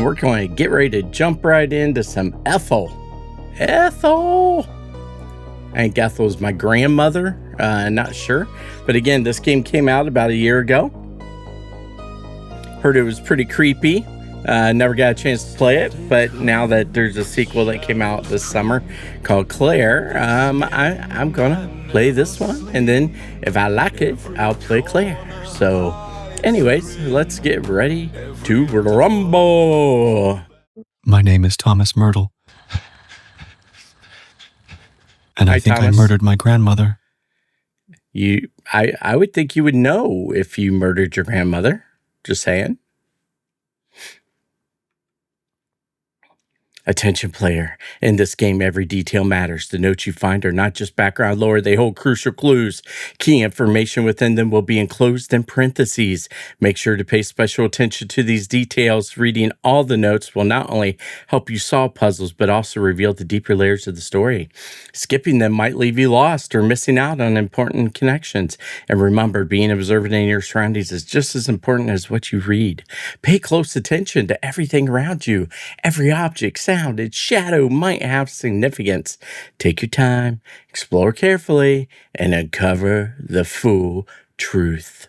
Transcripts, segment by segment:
we're going to get ready to jump right into some Ethel. Ethel! I think Ethel's my grandmother. Not sure. But again, this game came out about a year ago. Heard it was pretty creepy. Never got a chance to play it, but now that there's a sequel that came out this summer called Claire, I'm gonna play this one, and then if I like it, I'll play Claire. So anyways, let's get ready to rumble. My name is Thomas Myrtle, and I think Thomas. I murdered my grandmother. I would think you would know if you murdered your grandmother. Just saying. Attention player, in this game every detail matters. The notes you find are not just background lore, they hold crucial clues. Key information within them will be enclosed in parentheses. Make sure to pay special attention to these details. Reading all the notes will not only help you solve puzzles, but also reveal the deeper layers of the story. Skipping them might leave you lost or missing out on important connections. And remember, being observant in your surroundings is just as important as what you read. Pay close attention to everything around you. Every object, sound, and shadow might have significance. Take your time, explore carefully, and uncover the full truth.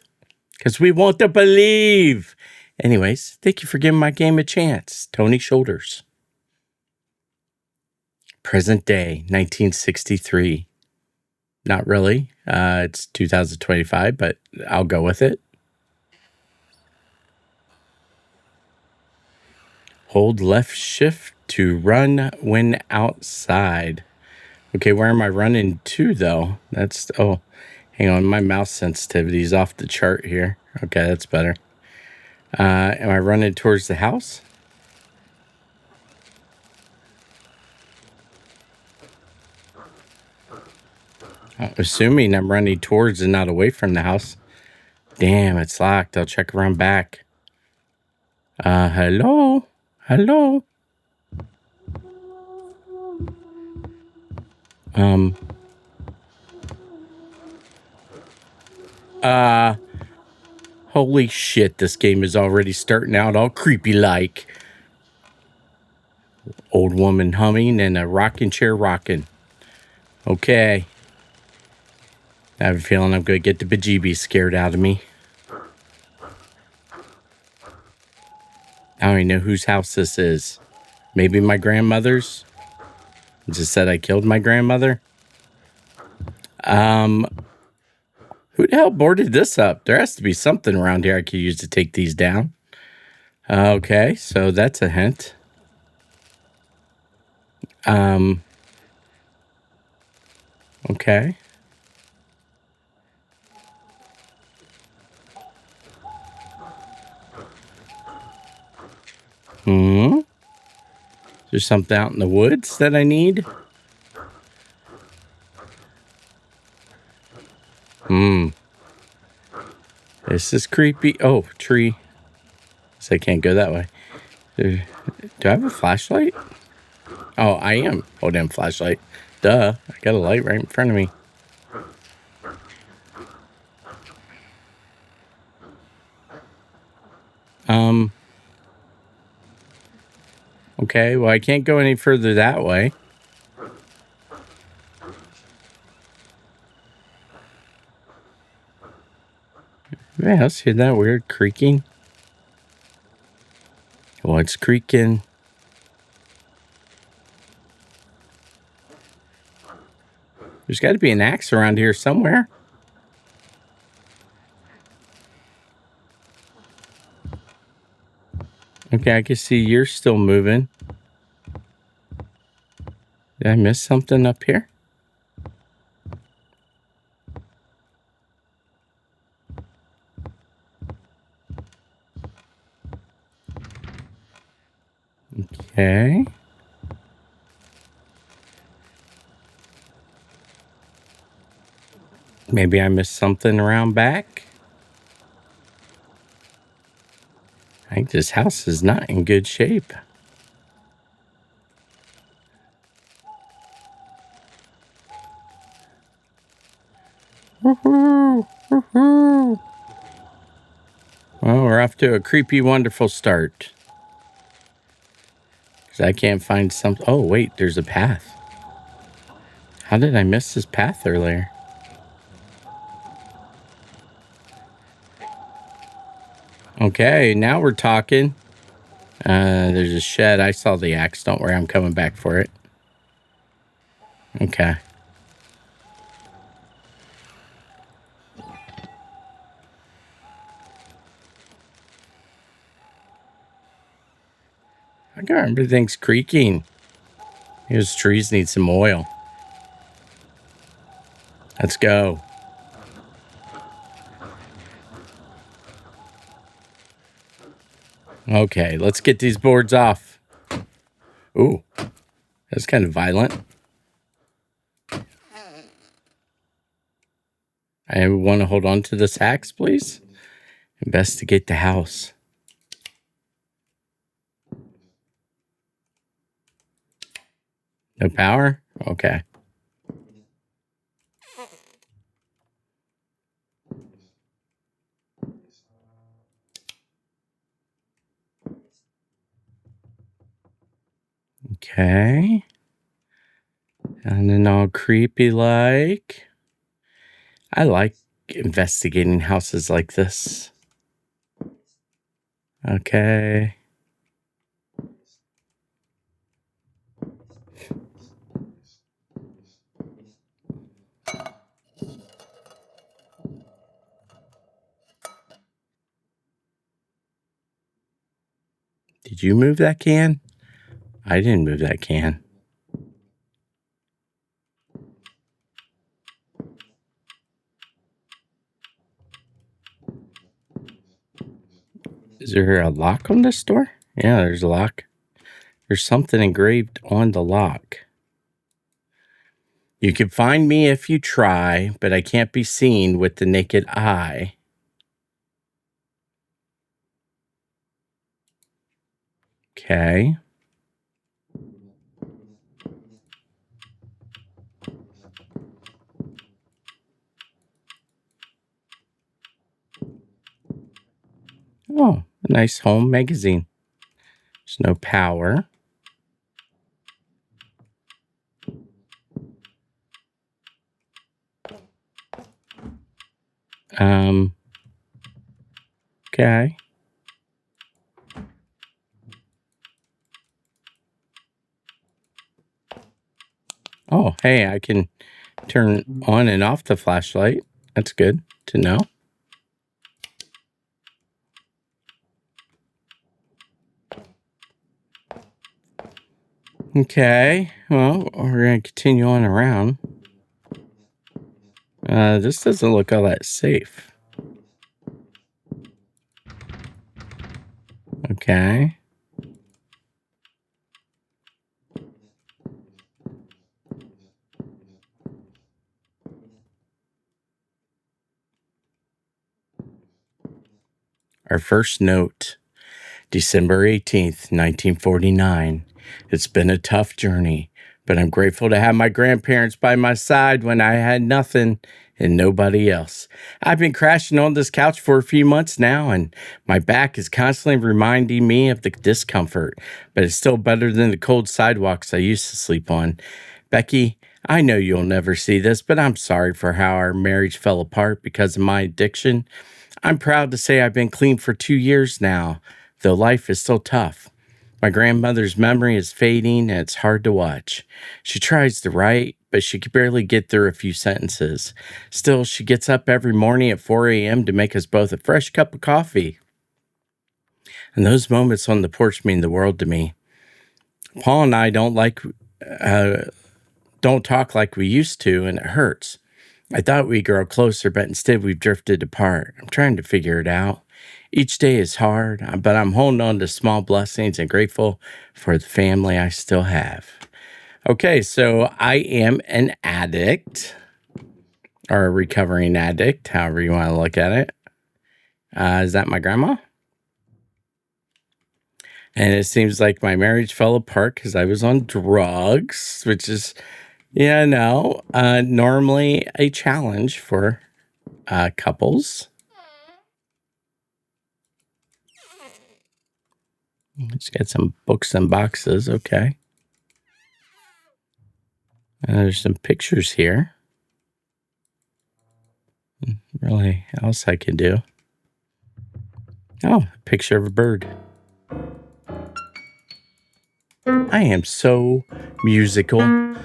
Because we want to believe. Anyways, thank you for giving my game a chance. Tony Shoulders. Present day, 1963. Not really. It's 2025, but I'll go with it. Hold left shift to run when outside. Okay, where am I running to, though? Oh, hang on. My mouse sensitivity is off the chart here. Okay, that's better. Am I running towards the house? Assuming I'm running towards and not away from the house. Damn, it's locked. I'll check around back. Hello? Hello? Holy shit, this game is already starting out all creepy like. Old woman humming and a rocking chair rocking. Okay. I have a feeling I'm going to get the bejeebies scared out of me. I don't even know whose house this is. Maybe my grandmother's. It just said I killed my grandmother. Who the hell boarded this up? There has to be something around here I could use to take these down. Okay, so that's a hint. Okay. Is there something out in the woods that I need? This is creepy. Oh, tree. So I can't go that way. Do I have a flashlight? Oh, I am holding a flashlight. Duh. I got a light right in front of me. Okay, well, I can't go any further that way. Yeah, let's hear that weird creaking. What's creaking? There's got to be an axe around here somewhere. Okay, I can see you're still moving. Did I miss something up here? Okay. Maybe I missed something around back. I think this house is not in good shape. Woohoo! Woohoo! Well, we're off to a creepy, wonderful start. 'Cause I can't find some. Oh, wait, there's a path. How did I miss this path earlier? Okay, now we're talking. There's a shed. I saw the axe. Don't worry, I'm coming back for it. Okay. I got everything's creaking. Those trees need some oil. Let's go. Okay, let's get these boards off. Ooh, that's kind of violent. I want to hold on to this axe, please. Investigate the house. No power? Okay. Okay. And then all creepy like. I like investigating houses like this. Okay. Did you move that can? I didn't move that can. Is there a lock on this door? Yeah, there's a lock. There's something engraved on the lock. You can find me if you try, but I can't be seen with the naked eye. Okay. Oh, a nice home magazine. There's no power. Okay. Oh, hey, I can turn on and off the flashlight. That's good to know. Okay, well, we're going to continue on around. This doesn't look all that safe. Okay. Our first note, December 18th, 1949. It's been a tough journey, but I'm grateful to have my grandparents by my side when I had nothing and nobody else. I've been crashing on this couch for a few months now, and my back is constantly reminding me of the discomfort, but it's still better than the cold sidewalks I used to sleep on. Becky, I know you'll never see this, but I'm sorry for how our marriage fell apart because of my addiction. I'm proud to say I've been clean for 2 years now, though life is still tough. My grandmother's memory is fading and it's hard to watch. She tries to write, but she can barely get through a few sentences. Still, she gets up every morning at 4 a.m. to make us both a fresh cup of coffee. And those moments on the porch mean the world to me. Paul and I don't talk like we used to, and it hurts. I thought we'd grow closer, but instead we've drifted apart. I'm trying to figure it out. Each day is hard, but I'm holding on to small blessings and grateful for the family I still have. Okay, so I am an addict, or a recovering addict, however you want to look at it. Is that my grandma? And it seems like my marriage fell apart because I was on drugs, which is, normally a challenge for couples. It's got some books and boxes. Okay. And there's some pictures here. Really else I can do. Oh, a picture of a bird. I am so musical.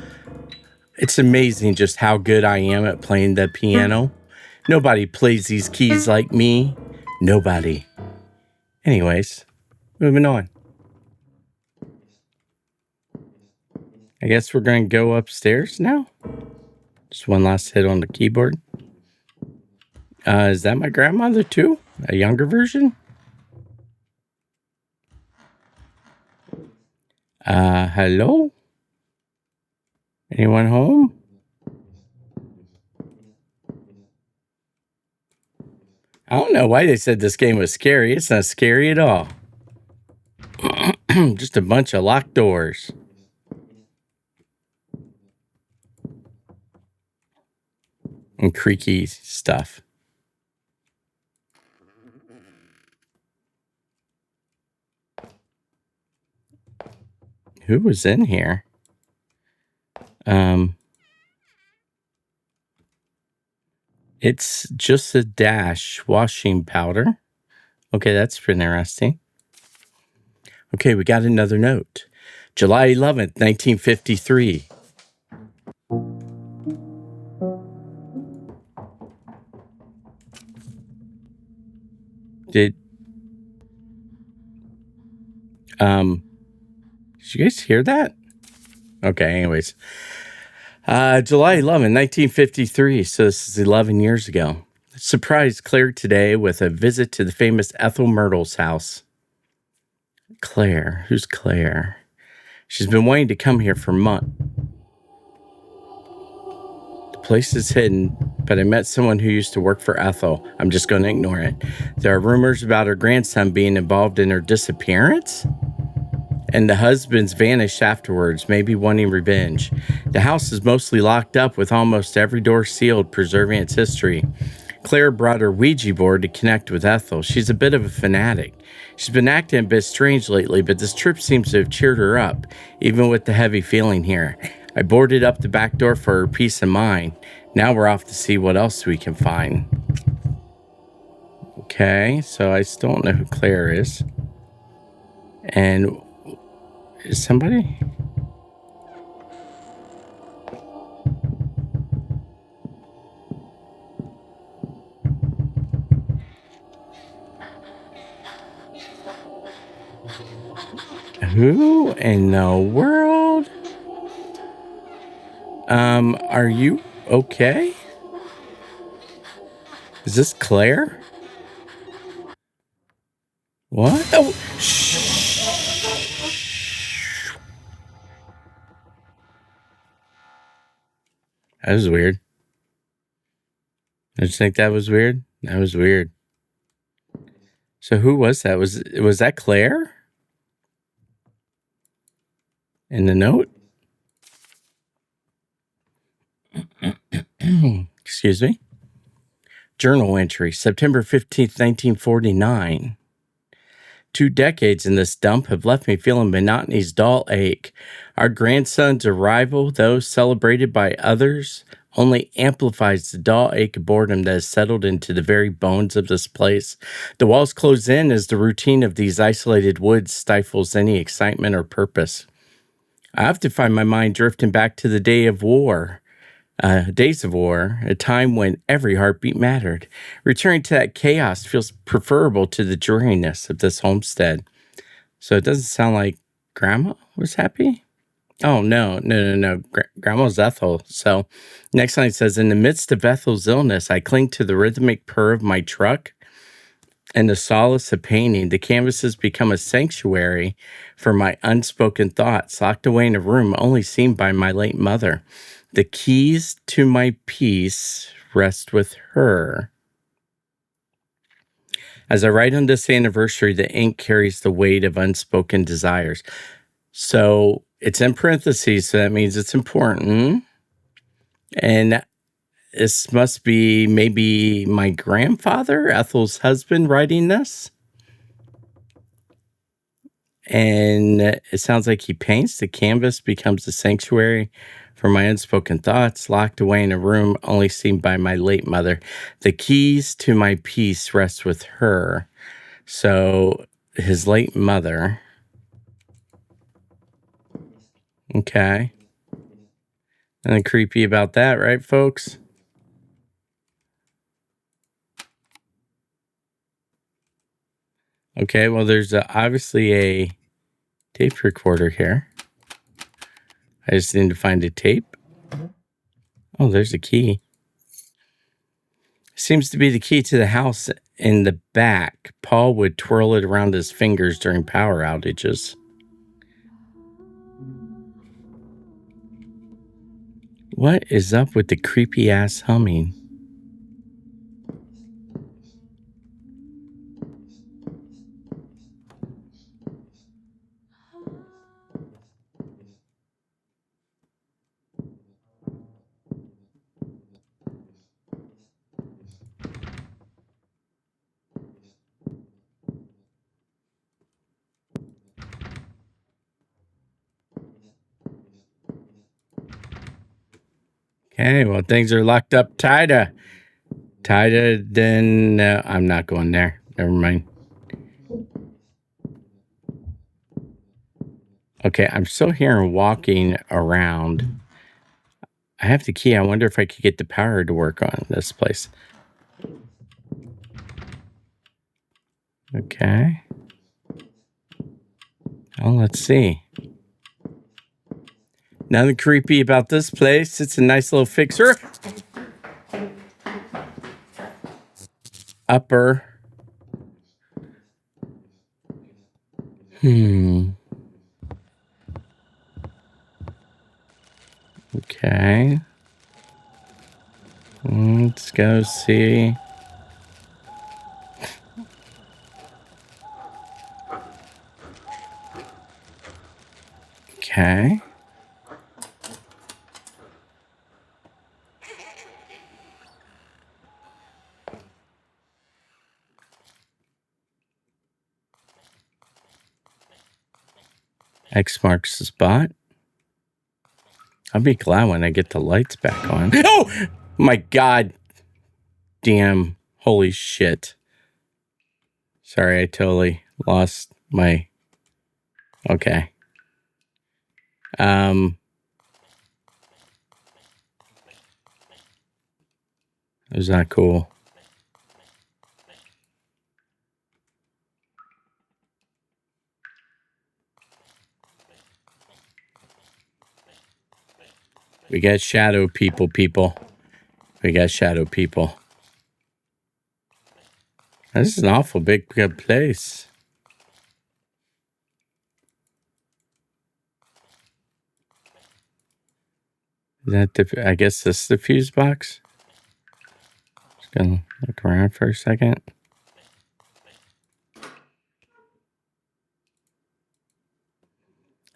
It's amazing just how good I am at playing the piano. Nobody plays these keys like me. Nobody. Anyways, moving on. I guess we're going to go upstairs now. Just one last hit on the keyboard. Is that my grandmother too? A younger version? Hello? Anyone home? I don't know why they said this game was scary. It's not scary at all. Just a bunch of locked doors. And creaky stuff. Who was in here? It's just a dash washing powder. Okay, that's interesting. Okay, we got another note. July 11th, 1953. Did you guys hear that? Okay, anyways. July 11, 1953. So this is 11 years ago. Surprised Claire today with a visit to the famous Ethel Myrtle's house. Claire? Who's Claire? She's been wanting to come here for months. The place is hidden, but I met someone who used to work for Ethel. I'm just going to ignore it. There are rumors about her grandson being involved in her disappearance? And the husband's vanished afterwards, maybe wanting revenge. The house is mostly locked up with almost every door sealed, preserving its history. Claire brought her Ouija board to connect with Ethel. She's a bit of a fanatic. She's been acting a bit strange lately, but this trip seems to have cheered her up, even with the heavy feeling here. I boarded up the back door for her peace of mind. Now we're off to see what else we can find. Okay, so I still don't know who Claire is. And is somebody? Who in the world? Are you okay? Is this Claire? What? Oh, shh. That was weird. I just think that was weird. That was weird. So who was that? Was that Claire? In the note? Excuse me. Journal entry, September 15th, 1949. 2 decades in this dump have left me feeling monotony's dull ache. Our grandson's arrival, though celebrated by others, only amplifies the dull ache of boredom that has settled into the very bones of this place. The walls close in as the routine of these isolated woods stifles any excitement or purpose. I often find my mind drifting back to the days of war, a time when every heartbeat mattered. Returning to that chaos feels preferable to the dreariness of this homestead. So it doesn't sound like Grandma was happy? Oh, no. Grandma's Ethel. So next line says, in the midst of Ethel's illness, I cling to the rhythmic purr of my truck and the solace of painting. The canvases become a sanctuary for my unspoken thoughts, locked away in a room only seen by my late mother. The keys to my peace rest with her. As I write on this anniversary, the ink carries the weight of unspoken desires. So it's in parentheses, so that means it's important. And this must be maybe my grandfather, Ethel's husband, writing this. And it sounds like he paints. The canvas becomes a sanctuary for my unspoken thoughts, locked away in a room only seen by my late mother. The keys to my peace rest with her. So his late mother. Okay. Nothing creepy about that, right, folks? Okay, well, there's obviously a tape recorder here. I just need to find a tape. Oh, there's a key. Seems to be the key to the house in the back. Paul would twirl it around his fingers during power outages. What is up with the creepy ass humming? Okay, well, things are locked up tighter. Tighter than... I'm not going there. Never mind. Okay, I'm still hearing walking around. I have the key. I wonder if I could get the power to work on this place. Okay. Well, let's see. Nothing creepy about this place. It's a nice little fixer. Upper. Okay. Let's go see. Okay. X marks the spot. I'll be glad when I get the lights back on. Oh my God. Damn. Holy shit. Sorry, I totally lost my... Okay. It was not cool. We got shadow people. We got shadow people. This is an awful big place. Is that the... I guess this is the fuse box. Just gonna look around for a second.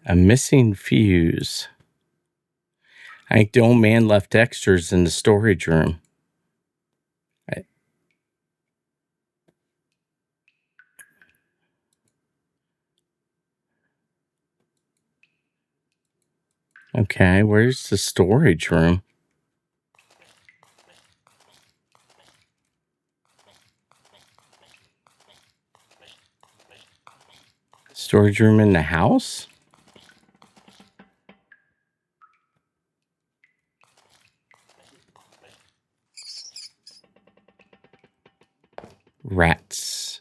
A missing fuse. I think the old man left extras in the storage room. Okay, where's the storage room? Storage room in the house? Rats.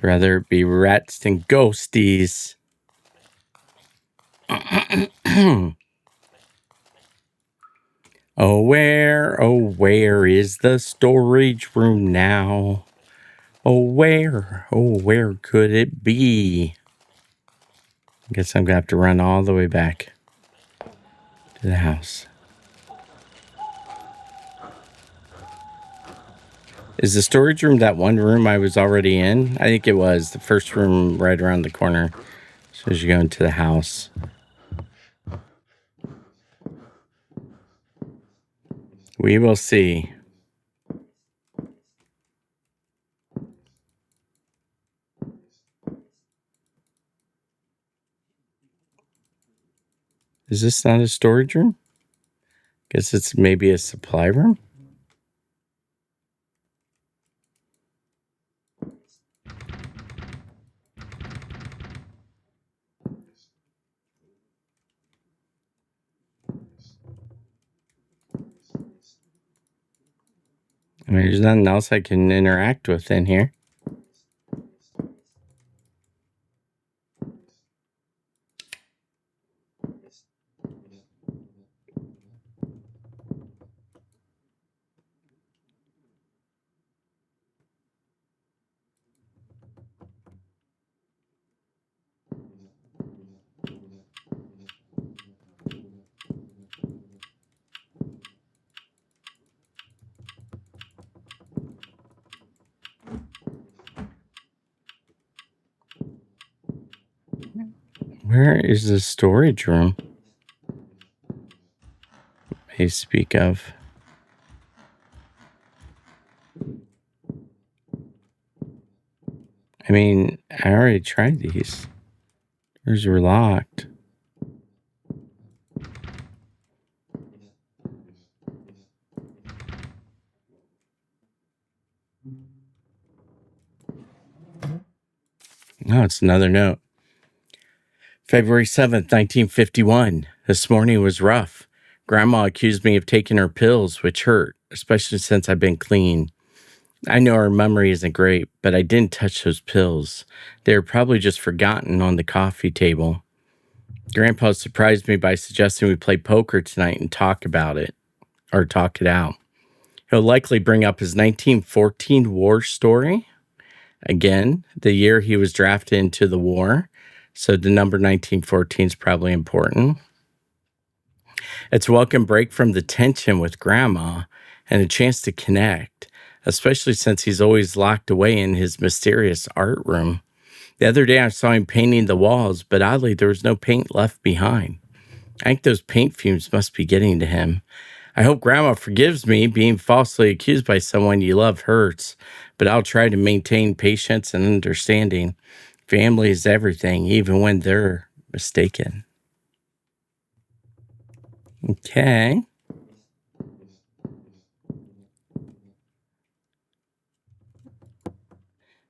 Rather it be rats than ghosties. Oh, where is the storage room now? Oh, where could it be? I guess I'm gonna have to run all the way back to the house. Is the storage room that one room I was already in? I think it was the first room right around the corner. So as you go into the house. We will see. Is this not a storage room? Guess it's maybe a supply room? I mean, there's nothing else I can interact with in here. Where is the storage room they speak of? I mean, I already tried these. Doors were locked. No, it's another note. February 7th, 1951. This morning was rough. Grandma accused me of taking her pills, which hurt, especially since I've been clean. I know her memory isn't great, but I didn't touch those pills. They were probably just forgotten on the coffee table. Grandpa surprised me by suggesting we play poker tonight and talk about it, or talk it out. He'll likely bring up his 1914 war story. Again, the year he was drafted into the war. So the number 1914 is probably important. It's a welcome break from the tension with Grandma and a chance to connect, especially since he's always locked away in his mysterious art room. The other day I saw him painting the walls, but oddly there was no paint left behind. I think those paint fumes must be getting to him. I hope Grandma forgives me. Being falsely accused by someone you love hurts, but I'll try to maintain patience and understanding. Family is everything, even when they're mistaken. Okay.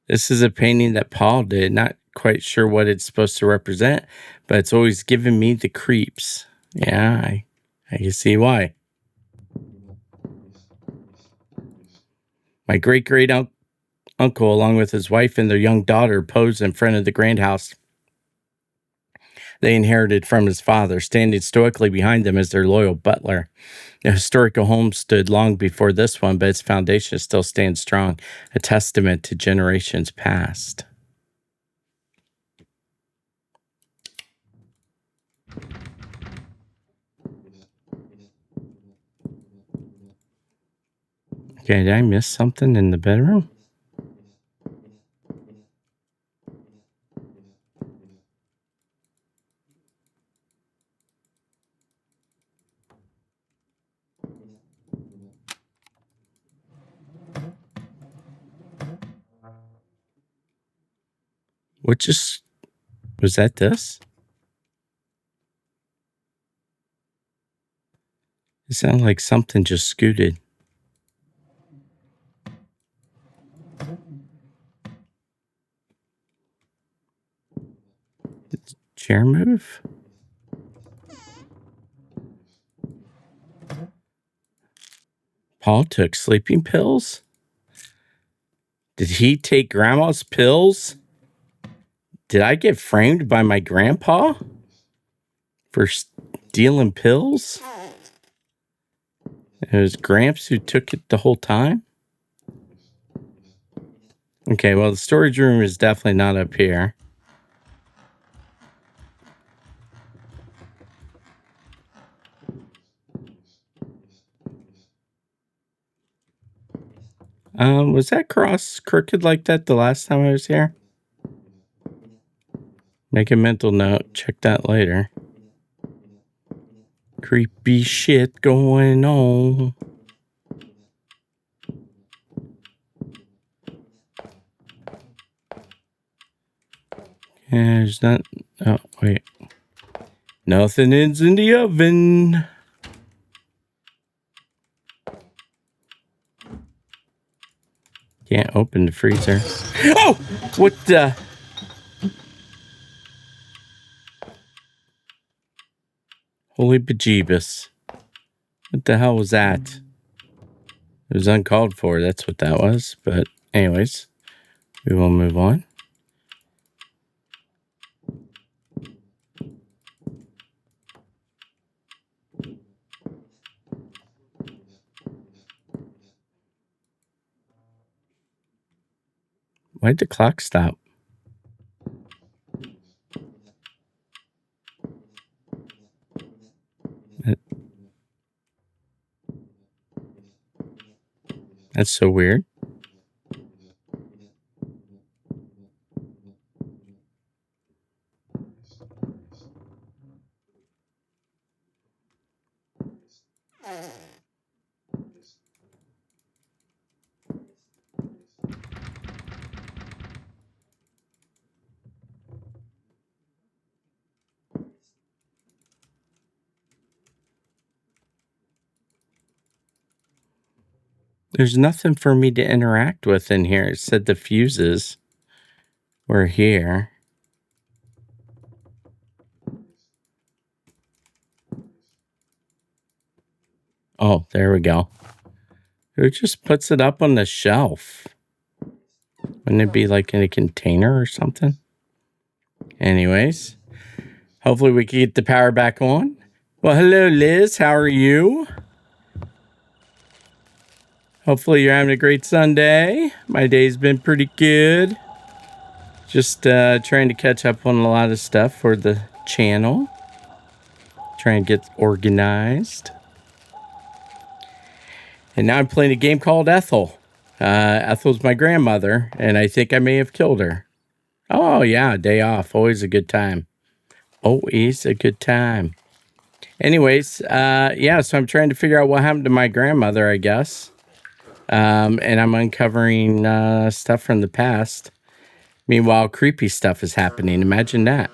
This is a painting that Paul did. Not quite sure what it's supposed to represent, but it's always given me the creeps. Yeah, I can see why. My great uncle, along with his wife and their young daughter, posed in front of the grand house they inherited from his father, standing stoically behind them as their loyal butler. The historical home stood long before this one, but its foundation still stands strong, a testament to generations past. Okay, did I miss something in the bedroom? What just was that? This? It sounded like something just scooted. Did the chair move? Paul took sleeping pills? Did he take Grandma's pills? Did I get framed by my grandpa for stealing pills? It was Gramps who took it the whole time? Okay, well, the storage room is definitely not up here. Was that cross crooked like that the last time I was here? Make a mental note. Check that later. Creepy shit going on. There's not. Oh, wait. Nothing is in the oven. Can't open the freezer. Oh! What the? Holy bejeebus. What the hell was that? It was uncalled for. That's what that was. But anyways, we will move on. Why'd the clock stop? That's so weird. There's nothing for me to interact with in here. It said the fuses were here. Oh, there we go. Who just puts it up on the shelf? Wouldn't it be like in a container or something? Anyways, hopefully we can get the power back on. Well, hello, Liz. How are you? Hopefully you're having a great Sunday. My day's been pretty good. Just trying to catch up on a lot of stuff for the channel. Trying to get organized. And now I'm playing a game called Ethel. Ethel's my grandmother, and I think I may have killed her. Oh, yeah, day off. Always a good time. Always a good time. Anyways, yeah, so I'm trying to figure out what happened to my grandmother, I guess. And I'm uncovering stuff from the past. Meanwhile, creepy stuff is happening. Imagine that.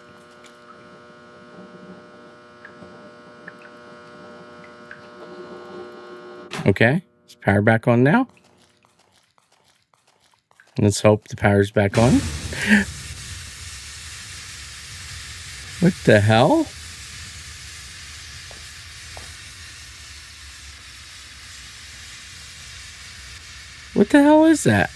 Okay, is power back on now? Let's hope the power's back on. What the hell? What the hell is that?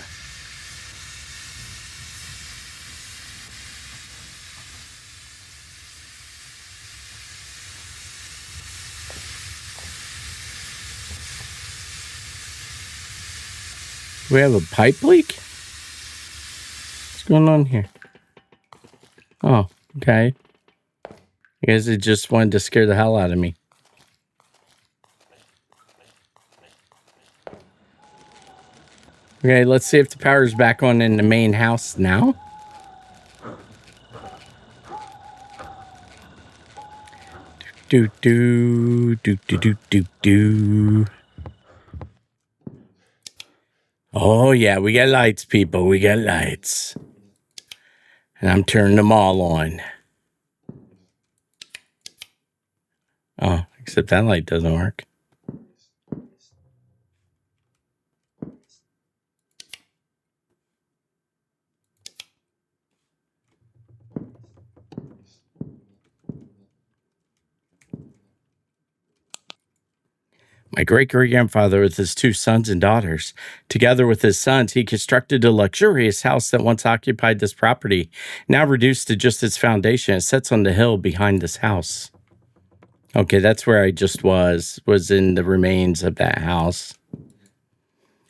Do we have a pipe leak? What's going on here? Oh, okay. I guess it just wanted to scare the hell out of me. Okay, let's see if the power's back on in the main house now. Do do do do do do do. Oh yeah, we got lights, people. We got lights, and I'm turning them all on. Oh, except that light doesn't work. My great-great-grandfather with his two sons and daughters. Together with his sons, he constructed a luxurious house that once occupied this property. Now reduced to just its foundation, it sits on the hill behind this house. Okay, that's where I just was in the remains of that house.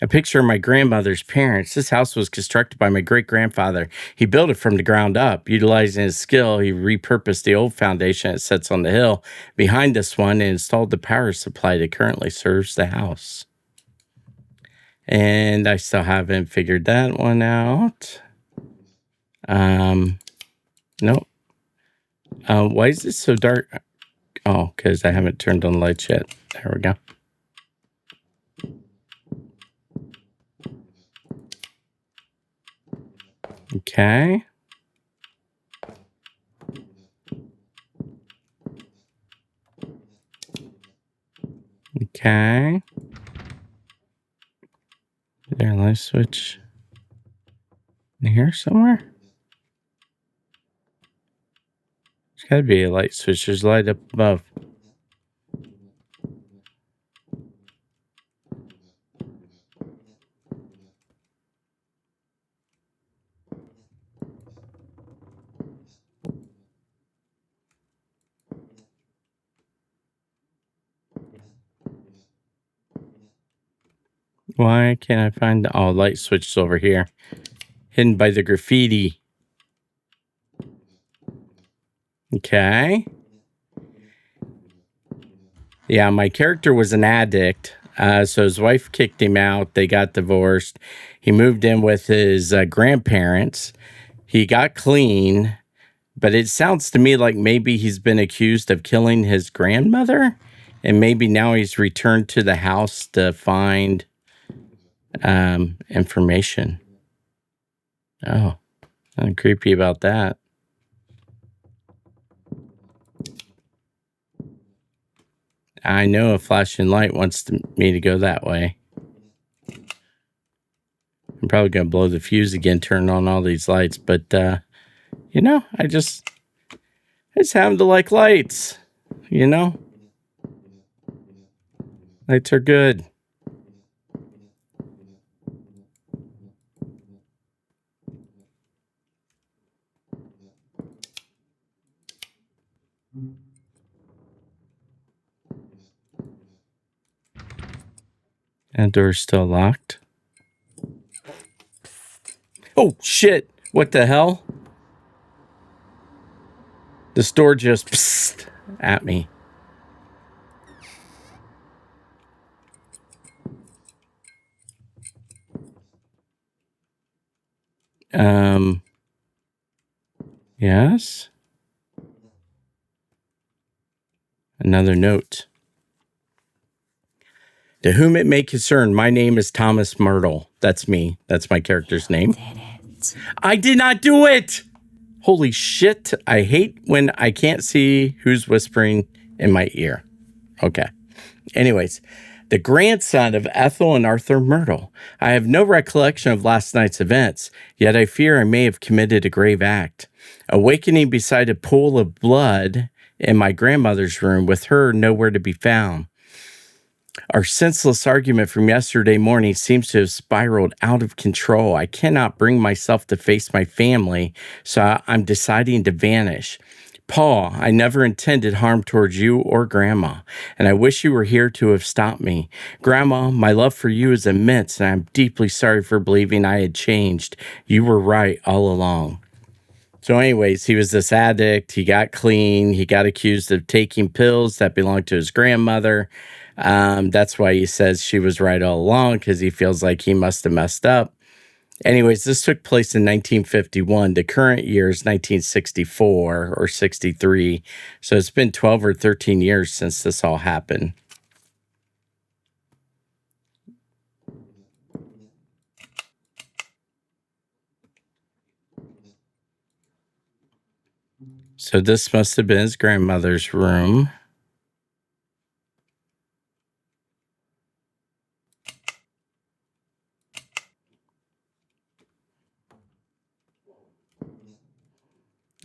A picture of my grandmother's parents. This house was constructed by my great-grandfather. He built it from the ground up. Utilizing his skill, he repurposed the old foundation that sits on the hill behind this one and installed the power supply that currently serves the house. And I still haven't figured that one out. Nope. Why is this so dark? Oh, because I haven't turned on the lights yet. There we go. Okay. Okay. Is there a light switch in here somewhere? There's gotta be a light switch. There's light up above. Why can't I find the light switch over here? Hidden by the graffiti. Okay. Yeah, my character was an addict. So his wife kicked him out. They got divorced. He moved in with his grandparents. He got clean, but it sounds to me like maybe he's been accused of killing his grandmother, and maybe now he's returned to the house to find information. Oh, I'm creepy about that. I know a flashing light wants me to go that way. I'm probably going to blow the fuse again, turn on all these lights, but, you know, I just happen to like lights, you know? Lights are good. And door's still locked. Oh, shit. What the hell? The door just psst at me. Yes. Another note. To whom it may concern, my name is Thomas Myrtle. That's me. That's my character's name. I did not do it. Holy shit. I hate when I can't see who's whispering in my ear. Okay. Anyways, the grandson of Ethel and Arthur Myrtle. I have no recollection of last night's events, yet I fear I may have committed a grave act. Awakening beside a pool of blood in my grandmother's room with her nowhere to be found. Our senseless argument from yesterday morning seems to have spiraled out of control. I cannot bring myself to face my family, so I'm deciding to vanish. Paul, I never intended harm towards you or Grandma, and I wish you were here to have stopped me. Grandma, my love for you is immense, and I'm deeply sorry for believing I had changed. You were right all along. So anyways, he was this addict. He got clean. He got accused of taking pills that belonged to his grandmother. That's why he says she was right all along, because he feels like he must have messed up. Anyways, this took place in 1951. The current year is 1964 or 63. So it's been 12 or 13 years since this all happened. So this must have been his grandmother's room.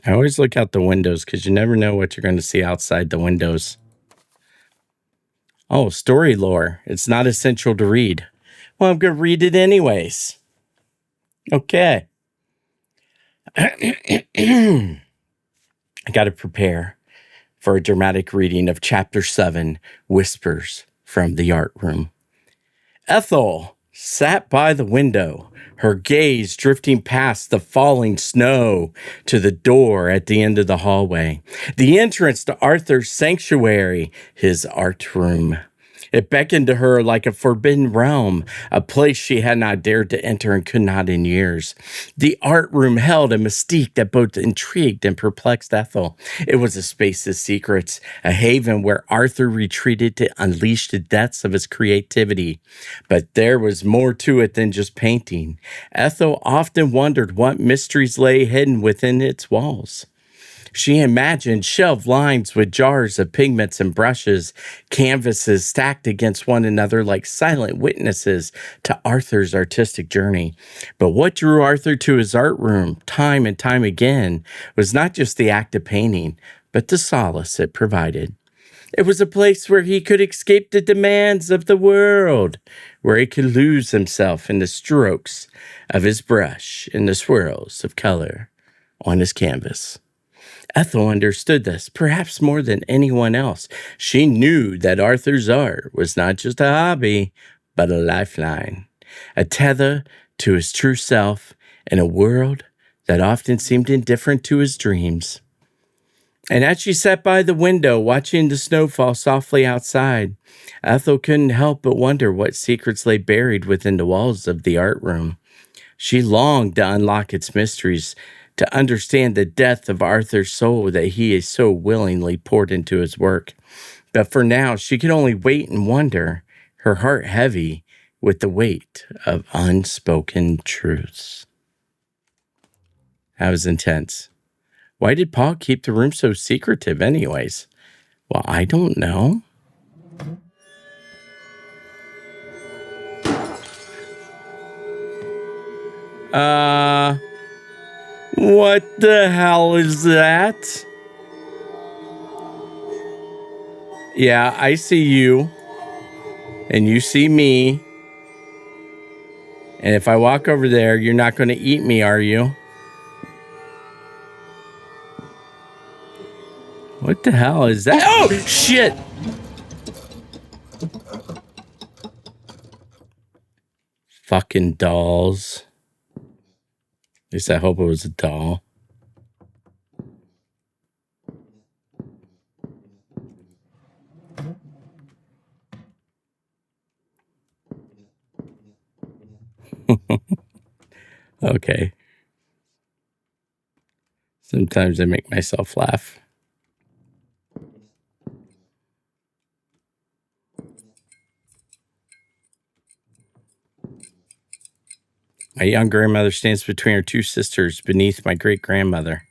I always look out the windows because you never know what you're going to see outside the windows. Oh, story lore. It's not essential to read. Well, I'm going to read it anyways. Okay. I got to prepare for a dramatic reading of Chapter 7, Whispers from the Art Room. Ethel sat by the window, her gaze drifting past the falling snow to the door at the end of the hallway, the entrance to Arthur's sanctuary, his art room. It beckoned to her like a forbidden realm, a place she had not dared to enter and could not in years. The art room held a mystique that both intrigued and perplexed Ethel. It was a space of secrets, a haven where Arthur retreated to unleash the depths of his creativity. But there was more to it than just painting. Ethel often wondered what mysteries lay hidden within its walls. She imagined shelf lines with jars of pigments and brushes, canvases stacked against one another like silent witnesses to Arthur's artistic journey. But what drew Arthur to his art room time and time again was not just the act of painting, but the solace it provided. It was a place where he could escape the demands of the world, where he could lose himself in the strokes of his brush and the swirls of color on his canvas. Ethel understood this, perhaps more than anyone else. She knew that Arthur's art was not just a hobby, but a lifeline, a tether to his true self in a world that often seemed indifferent to his dreams. And as she sat by the window, watching the snow fall softly outside, Ethel couldn't help but wonder what secrets lay buried within the walls of the art room. She longed to unlock its mysteries, to understand the depth of Arthur's soul that he is so willingly poured into his work. But for now, she could only wait and wonder, her heart heavy with the weight of unspoken truths. That was intense. Why did Paul keep the room so secretive anyways? Well, I don't know. What the hell is that? Yeah, I see you. And you see me. And if I walk over there, you're not going to eat me, are you? What the hell is that? Oh, shit! Fucking dolls. At least I hope it was a doll. Okay. Sometimes I make myself laugh. My young grandmother stands between her two sisters beneath my great-grandmother.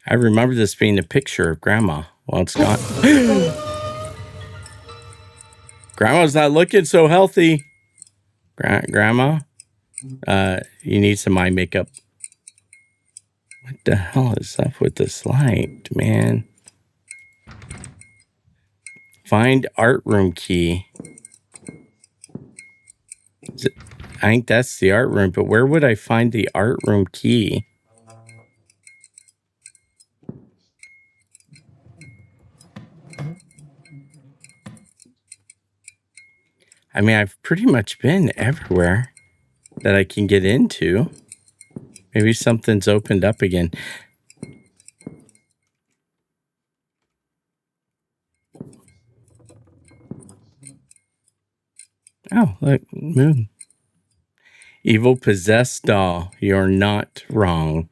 I remember this being a picture of Grandma. Well, it's gone. Grandma's not looking so healthy. Grandma, you need some eye makeup. What the hell is up with this light, man? Find art room key. I think that's the art room, but where would I find the art room key? I mean, I've pretty much been everywhere that I can get into. Maybe something's opened up again. Oh, look, moon. Evil possessed doll, you're not wrong.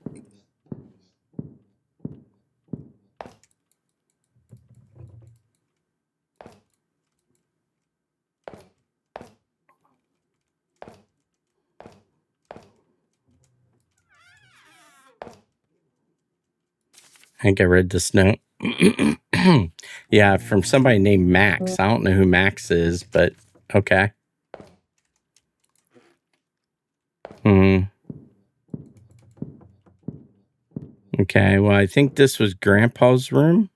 I think I read this note. Yeah, from somebody named Max. I don't know who Max is, but okay. Okay, well, I think this was Grandpa's room.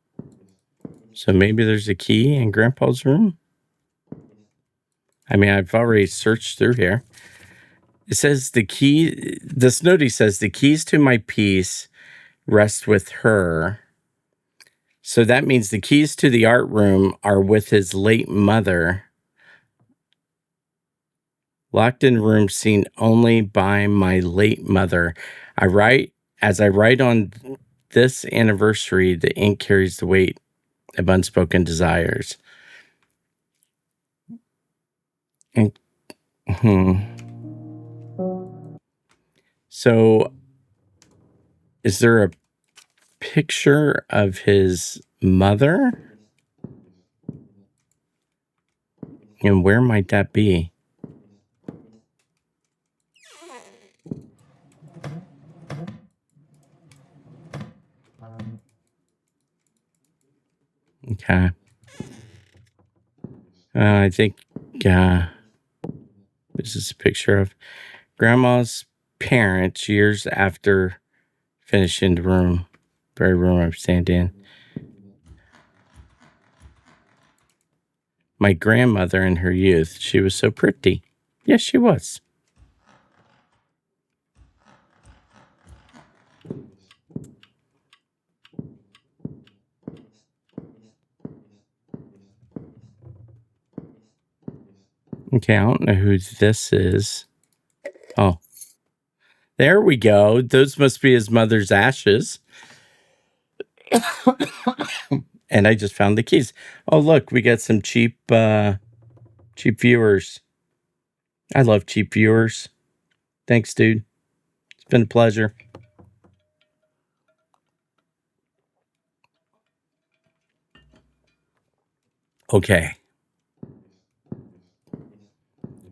So maybe there's a key in Grandpa's room. I mean, I've already searched through here. It says the key, this note says the keys to my peace rest with her. So that means the keys to the art room are with his late mother. Locked in room seen only by my late mother. As I write on this anniversary, the ink carries the weight of unspoken desires. And, So, is there a picture of his mother? And where might that be? Okay. I think this is a picture of Grandma's parents years after finishing the very room I'm standing in. My grandmother in her youth, she was so pretty. Yes, she was. Okay, I don't know who this is. Oh, there we go. Those must be his mother's ashes. And I just found the keys. Oh, look, we got some cheap viewers. I love cheap viewers. Thanks, dude. It's been a pleasure. Okay.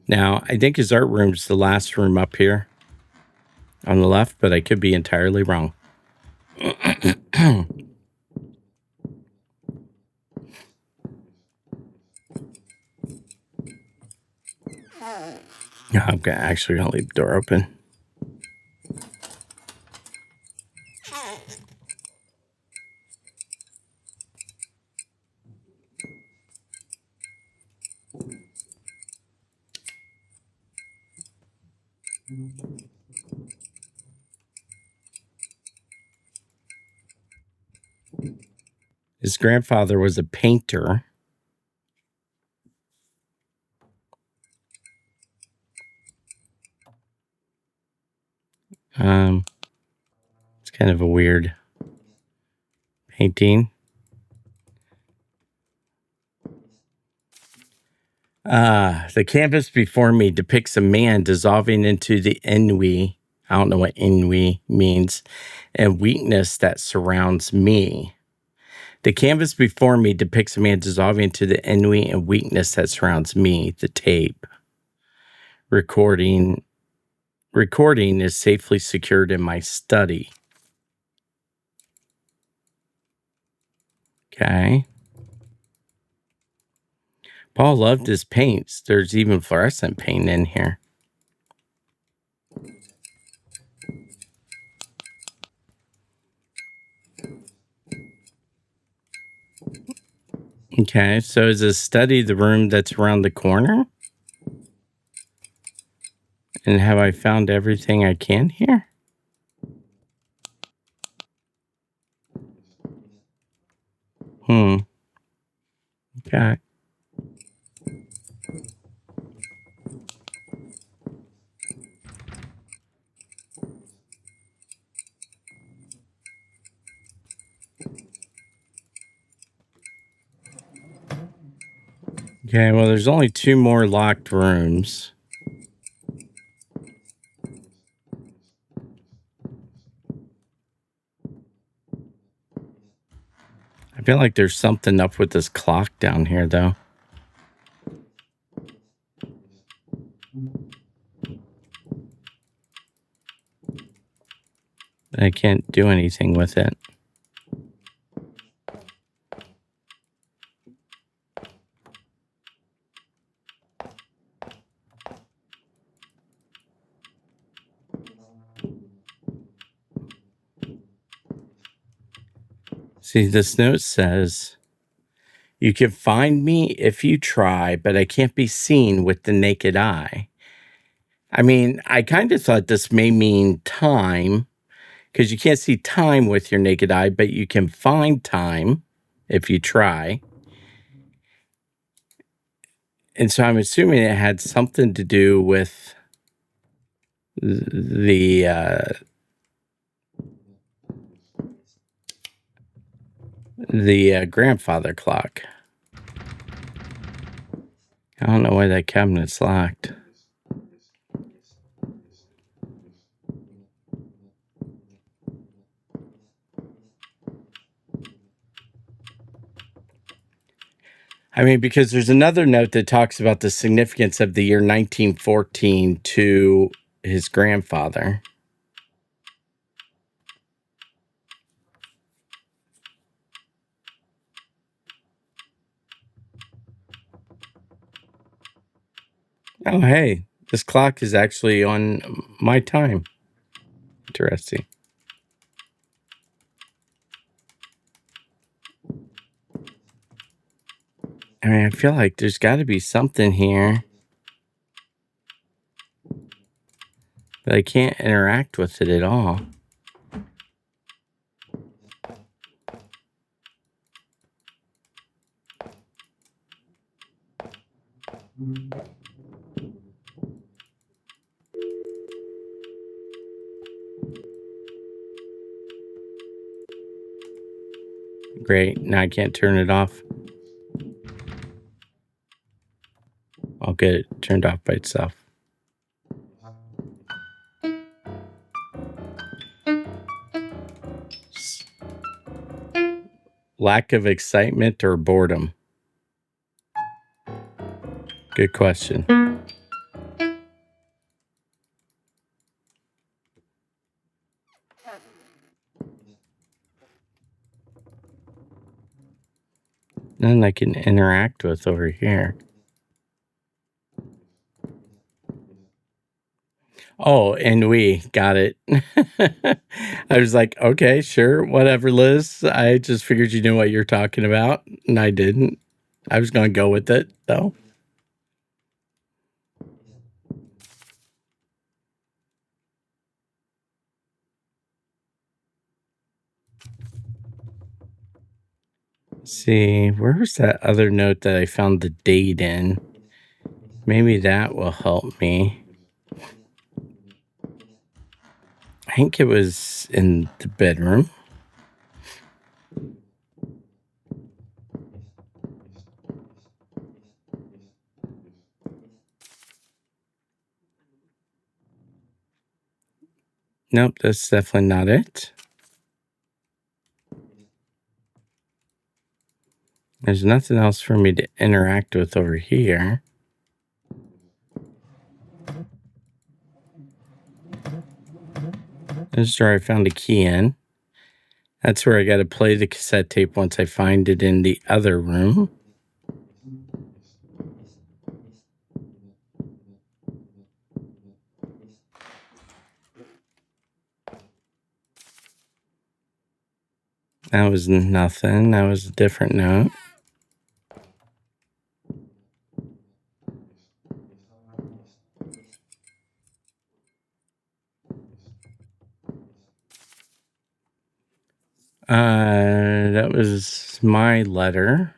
Now, I think his art room's the last room up here on the left, but I could be entirely wrong. I'm actually going to leave the door open. His grandfather was a painter. It's kind of a weird painting. The canvas before me depicts a man dissolving into the ennui. I don't know what ennui means, and weakness that surrounds me. The canvas before me depicts a man dissolving into the ennui and weakness that surrounds me. The tape. Recording is safely secured in my study. Okay. Paul loved his paints. There's even fluorescent paint in here. Okay, so is a study the room that's around the corner? And have I found everything I can here? Okay. Okay, well, there's only 2 more locked rooms. I feel like there's something up with this clock down here, though. I can't do anything with it. See, this note says, you can find me if you try, but I can't be seen with the naked eye. I mean, I kind of thought this may mean time, because you can't see time with your naked eye, but you can find time if you try. And so I'm assuming it had something to do with the grandfather clock. I don't know why that cabinet's locked. I mean, because there's another note that talks about the significance of the year 1914 to his grandfather. Oh, hey, this clock is actually on my time. Interesting. I mean, I feel like there's got to be something here, but I can't interact with it at all. Great. Now I can't turn it off. I'll get it turned off by itself. Lack of excitement or boredom? Good question. None I can interact with over here. Oh, and we got it. I was like, okay, sure, whatever, Liz. I just figured you knew what you're talking about, and I didn't. I was going to go with it, though. Let's see, where was that other note that I found the date in? Maybe that will help me. I think it was in the bedroom. Nope, that's definitely not it. There's nothing else for me to interact with over here. This is where I found a key in. That's where I got to play the cassette tape once I find it in the other room. That was nothing. That was a different note. That was my letter.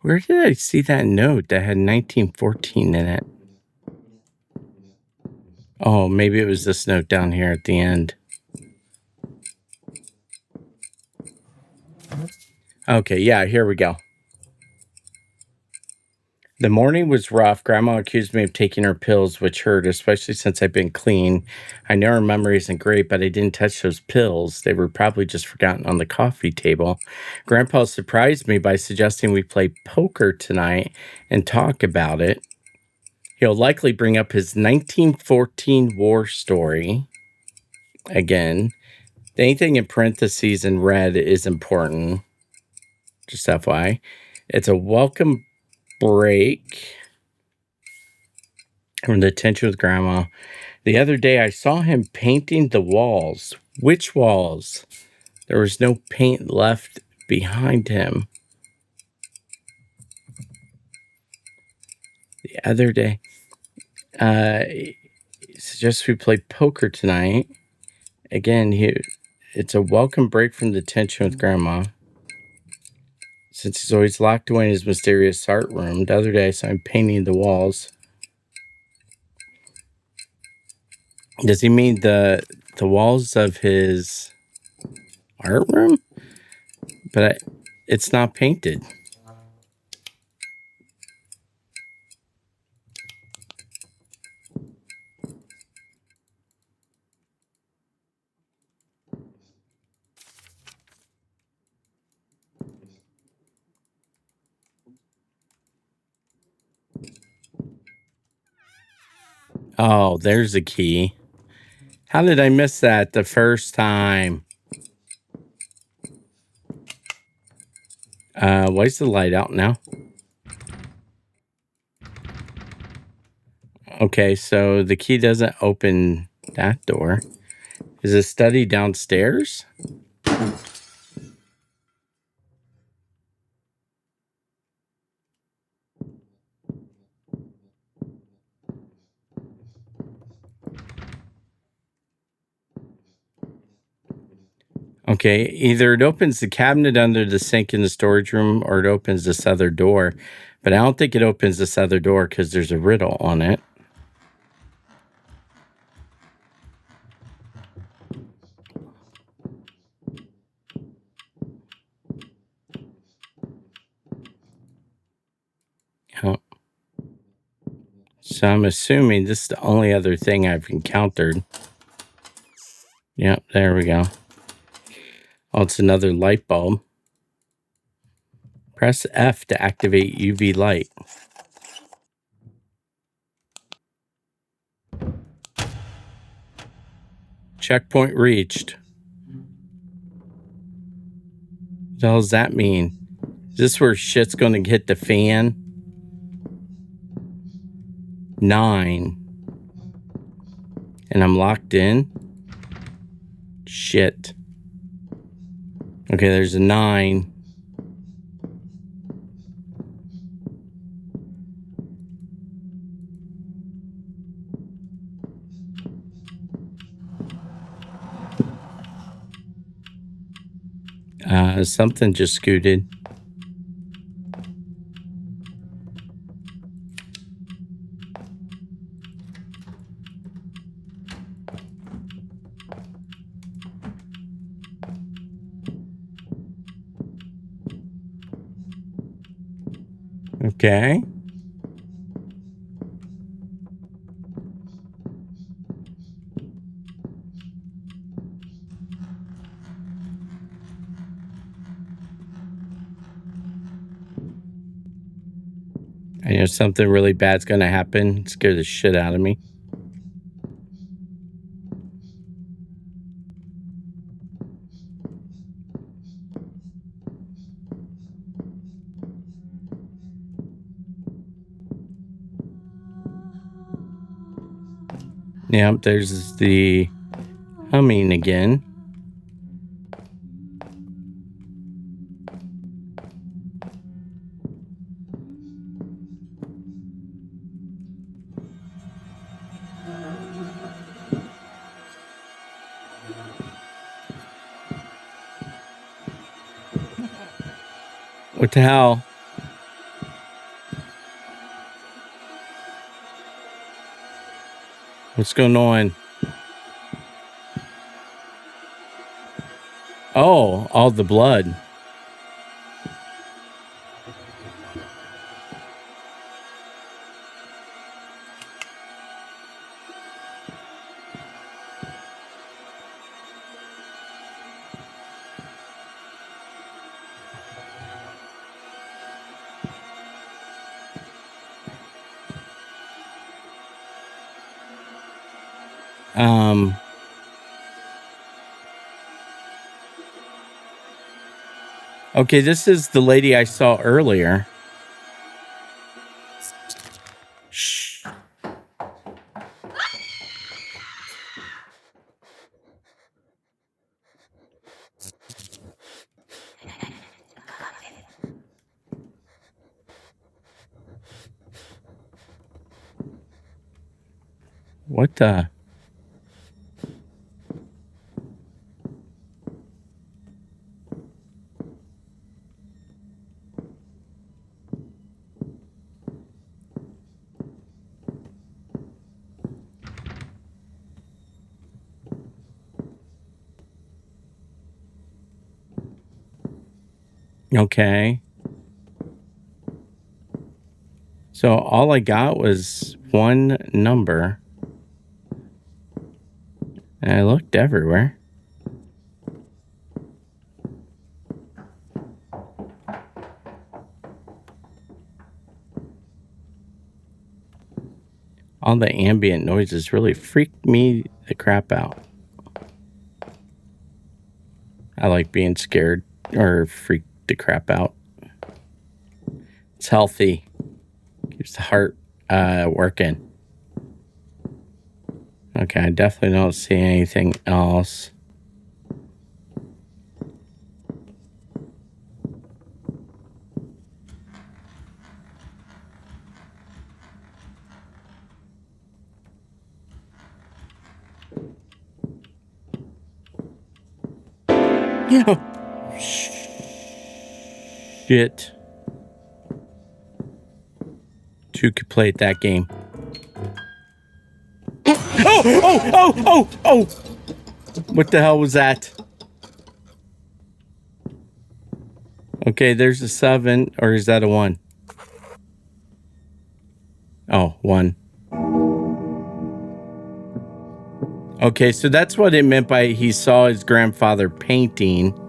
Where did I see that note that had 1914 in it? Oh, maybe it was this note down here at the end. Okay, yeah, here we go. The morning was rough. Grandma accused me of taking her pills, which hurt, especially since I've been clean. I know her memory isn't great, but I didn't touch those pills. They were probably just forgotten on the coffee table. Grandpa surprised me by suggesting we play poker tonight and talk about it. He'll likely bring up his 1914 war story again. Anything in parentheses in red is important. Just FYI. It's a welcome break from the tension with Grandma. The other day, I saw him painting the walls. Which walls? There was no paint left behind him. The other day, he suggests we play poker tonight. Again, it's a welcome break from the tension with Grandma. Since he's always locked away in his mysterious art room, the other day I saw him painting the walls. Does he mean the walls of his art room? But it's not painted. Oh, there's a key. How did I miss that the first time? Why is the light out now? Okay, so the key doesn't open that door. Is the study downstairs? Okay, either it opens the cabinet under the sink in the storage room or it opens this other door. But I don't think it opens this other door because there's a riddle on it. Yep. So I'm assuming this is the only other thing I've encountered. Yep, there we go. Oh, it's another light bulb. Press F to activate UV light. Checkpoint reached. What the hell does that mean? Is this where shit's going to hit the fan? 9. And I'm locked in? Shit. Okay, there's a 9. Something just scooted. Okay. I know something really bad's going to happen. Scare the shit out of me. Yep, there's the humming again. What the hell? What's going on? Oh, all the blood. Okay, this is the lady I saw earlier. Shh. What the? Okay. So all I got was one number. And I looked everywhere. All the ambient noises really freak me the crap out. I like being scared or freaked the crap out. It's healthy. Keeps the heart working. Okay, I definitely don't see anything else. Yeah. Shit. Two could play at that game. Oh! What the hell was that? Okay, there's a 7, or is that a 1? Oh, 1. Okay, so that's what it meant by he saw his grandfather painting.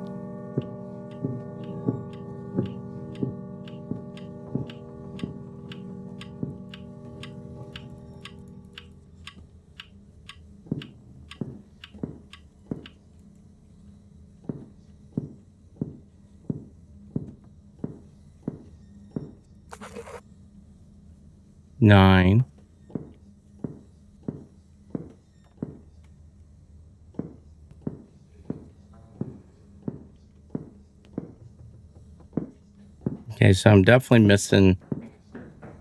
Nine. Okay, so I'm definitely missing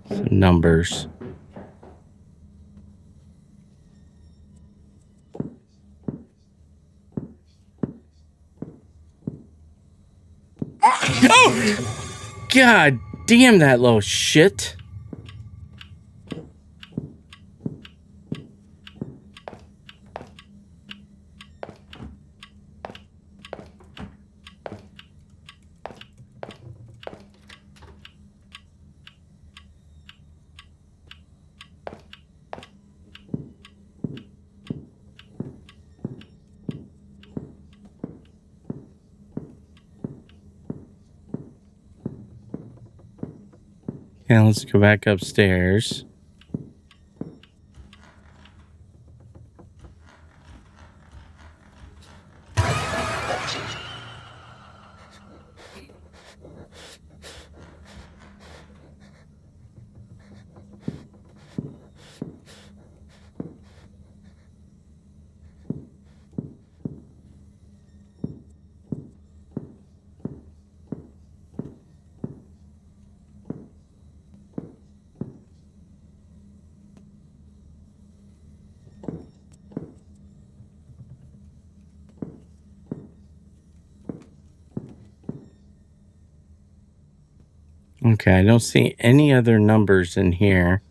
some numbers. Oh! God damn that little shit. Okay, let's go back upstairs. Okay, I don't see any other numbers in here.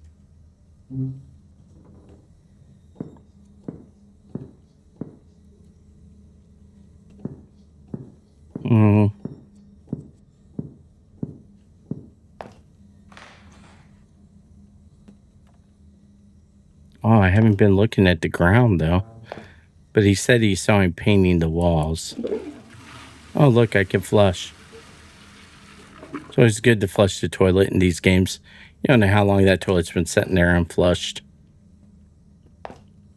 Hmm. Oh, I haven't been looking at the ground, though. But he said he saw him painting the walls. Oh, look, I can flush. It's always good to flush the toilet in these games. You don't know how long that toilet's been sitting there unflushed.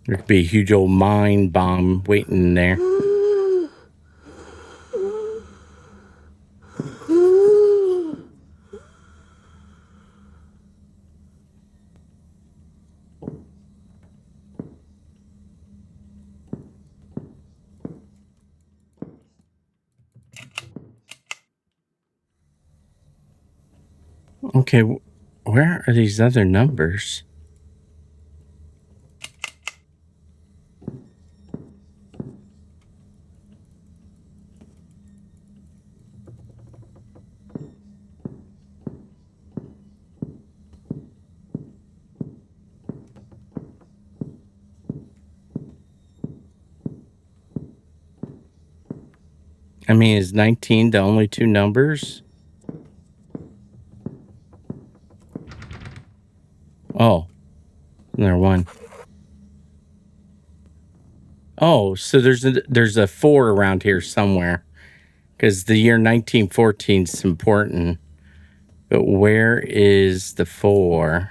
There could be a huge old mine bomb waiting in there. Okay, where are these other numbers? I mean, is 19 the only two numbers? Oh, there one. Oh, so there's a 4 around here somewhere, because the year 1914 is important. But where is the 4?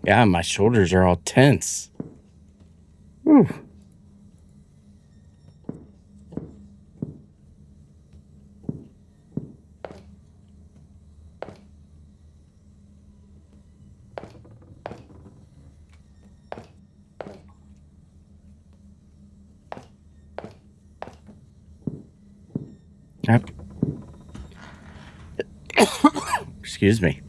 Yeah, my shoulders are all tense. Whew. Yep. Excuse me.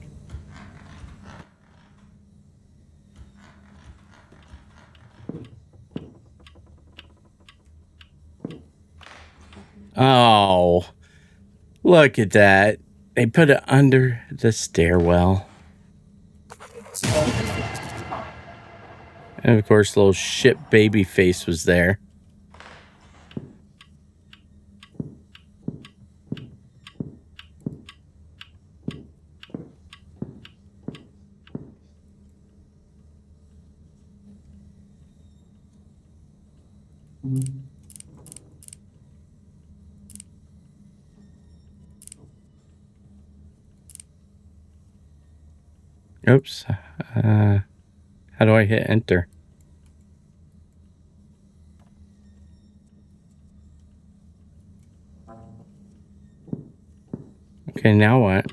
Oh, look at that. They put it under the stairwell. And of course, little shit baby face was there. Oops. How do I hit enter? Okay, now what?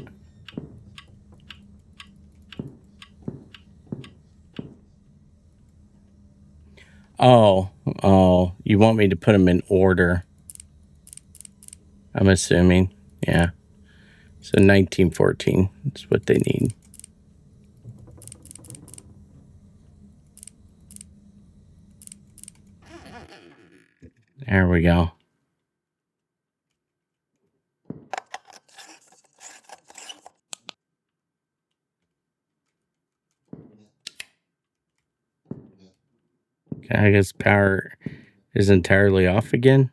Oh, you want me to put them in order? I'm assuming. Yeah. So 1914 is what they need. There we go. Okay, I guess power is entirely off again.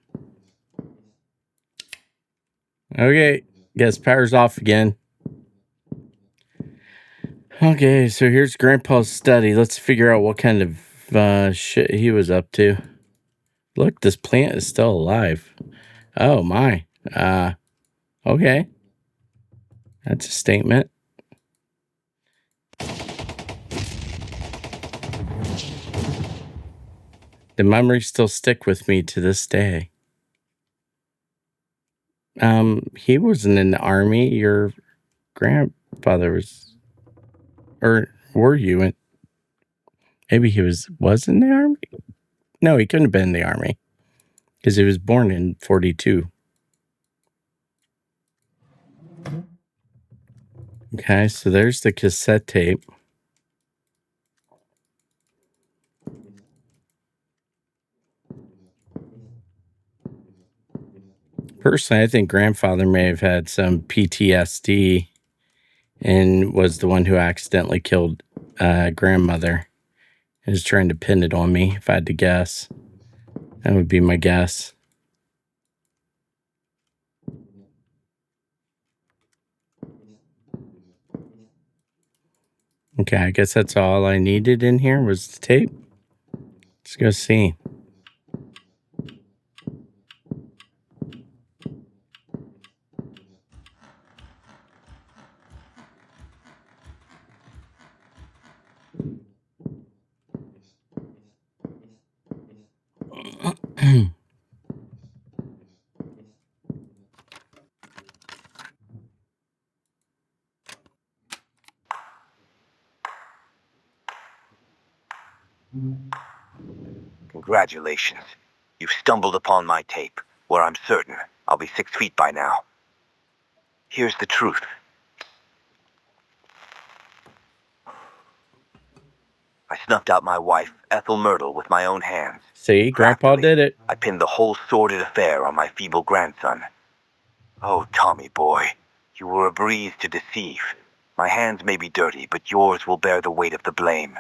Okay, guess power's off again. Okay, so here's Grandpa's study. Let's figure out what kind of shit he was up to. Look, this plant is still alive. Oh my. Okay. That's a statement. The memories still stick with me to this day. He wasn't in the army. Your grandfather was, or were you in? Maybe he was in the army? No, he couldn't have been in the army because he was born in 42. Okay, so there's the cassette tape. Personally, I think grandfather may have had some PTSD and was the one who accidentally killed grandmother and is trying to pin it on me, if I had to guess. That would be my guess. Okay, I guess that's all I needed in here was the tape. Let's go see. Congratulations. You've stumbled upon my tape, where I'm certain I'll be 6 feet by now. Here's the truth. I snuffed out my wife, Ethel Myrtle, with my own hands. See, Grandpa did it. I pinned the whole sordid affair on my feeble grandson. Oh, Tommy boy, you were a breeze to deceive. My hands may be dirty, but yours will bear the weight of the blame.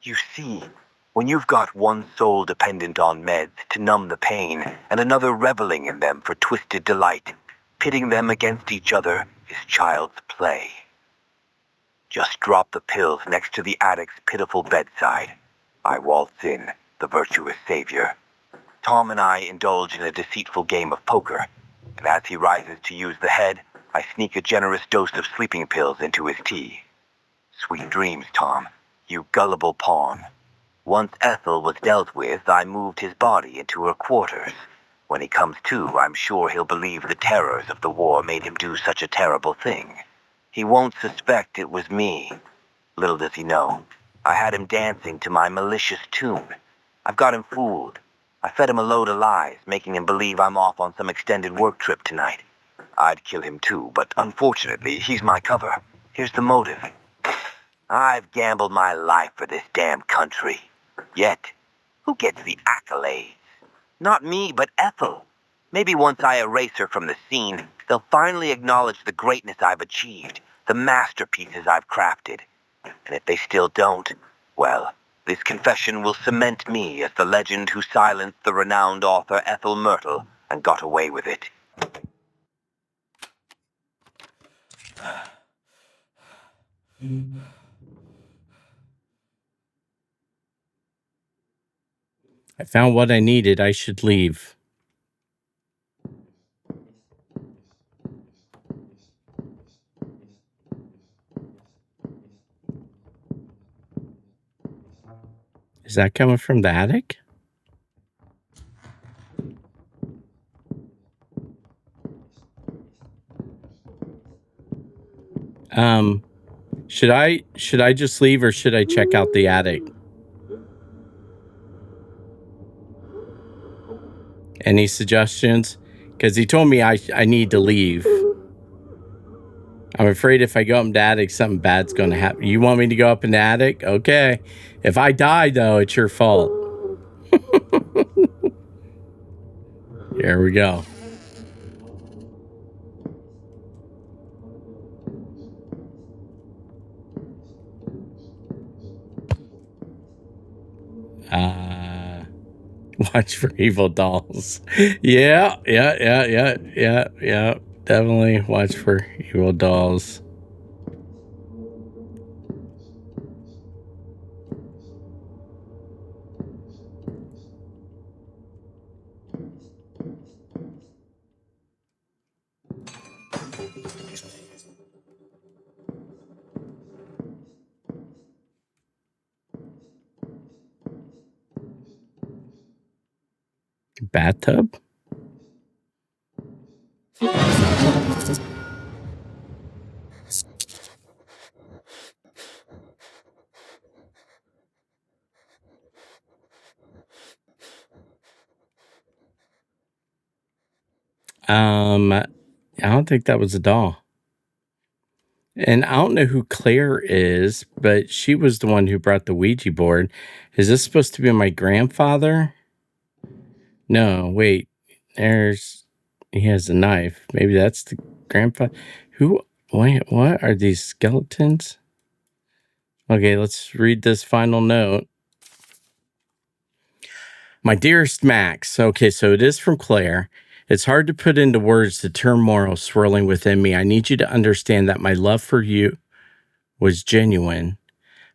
You see, when you've got one soul dependent on meds to numb the pain and another reveling in them for twisted delight, pitting them against each other is child's play. Just drop the pills next to the addict's pitiful bedside. I waltz in, the virtuous savior. Tom and I indulge in a deceitful game of poker, and as he rises to use the head, I sneak a generous dose of sleeping pills into his tea. Sweet dreams, Tom. You gullible pawn. Once Ethel was dealt with, I moved his body into her quarters. When he comes to, I'm sure he'll believe the terrors of the war made him do such a terrible thing. He won't suspect it was me. Little does he know, I had him dancing to my malicious tune. I've got him fooled. I fed him a load of lies, making him believe I'm off on some extended work trip tonight. I'd kill him too, but unfortunately, he's my cover. Here's the motive. I've gambled my life for this damn country. Yet, who gets the accolades? Not me, but Ethel. Maybe once I erase her from the scene, they'll finally acknowledge the greatness I've achieved, the masterpieces I've crafted. And if they still don't, well, this confession will cement me as the legend who silenced the renowned author Ethel Myrtle and got away with it. I found what I needed. I should leave. Is that coming from the attic? Should I just leave or should I check out the attic? Any suggestions? Because he told me I need to leave. I'm afraid if I go up in the attic, something bad's going to happen. You want me to go up in the attic? Okay. If I die, though, it's your fault. Here we go. Watch for evil dolls. Yeah. Definitely watch for evil dolls. Bathtub? I don't think that was a doll. And I don't know who Claire is, but she was the one who brought the Ouija board. Is this supposed to be my grandfather? No, wait. He has a knife. Maybe that's the grandfather. Wait, what are these skeletons? Okay, let's read this final note. My dearest Max. Okay, so it is from Claire. It's hard to put into words the turmoil swirling within me. I need you to understand that my love for you was genuine,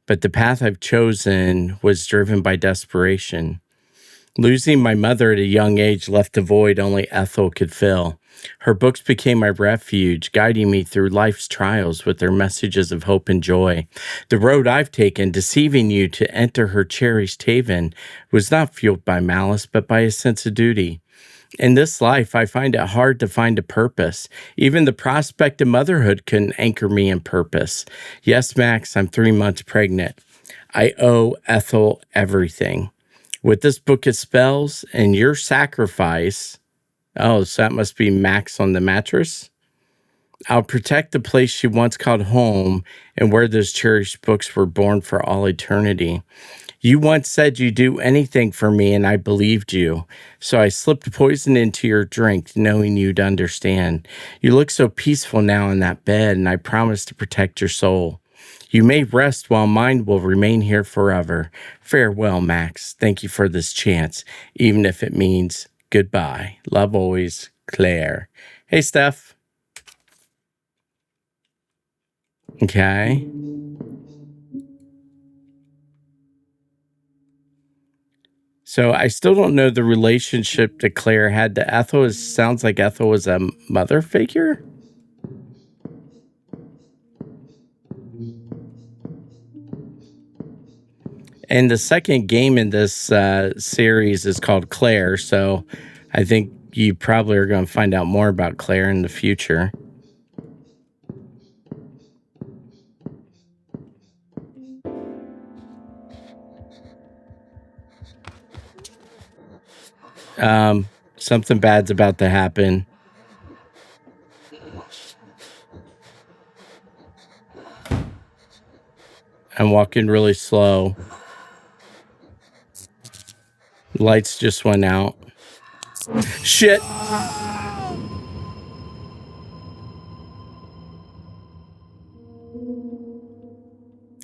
but the path I've chosen was driven by desperation. Losing my mother at a young age left a void only Ethel could fill. Her books became my refuge, guiding me through life's trials with their messages of hope and joy. The road I've taken, deceiving you to enter her cherished haven, was not fueled by malice, but by a sense of duty. In this life, I find it hard to find a purpose. Even the prospect of motherhood couldn't anchor me in purpose. Yes, Max, I'm 3 months pregnant. I owe Ethel everything. With this book of spells and your sacrifice, oh, so that must be Max on the mattress. I'll protect the place she once called home and where those cherished books were born for all eternity. You once said you'd do anything for me, and I believed you. So I slipped poison into your drink, knowing you'd understand. You look so peaceful now in that bed, and I promise to protect your soul. You may rest while mine will remain here forever. Farewell, Max. Thank you for this chance, even if it means goodbye. Love always, Claire. Hey, Steph. Okay. So I still don't know the relationship that Claire had to Ethel. It sounds like Ethel was a mother figure. And the second game in this series is called Claire, so I think you probably are going to find out more about Claire in the future. Something bad's about to happen. I'm walking really slow. Lights just went out. Shit.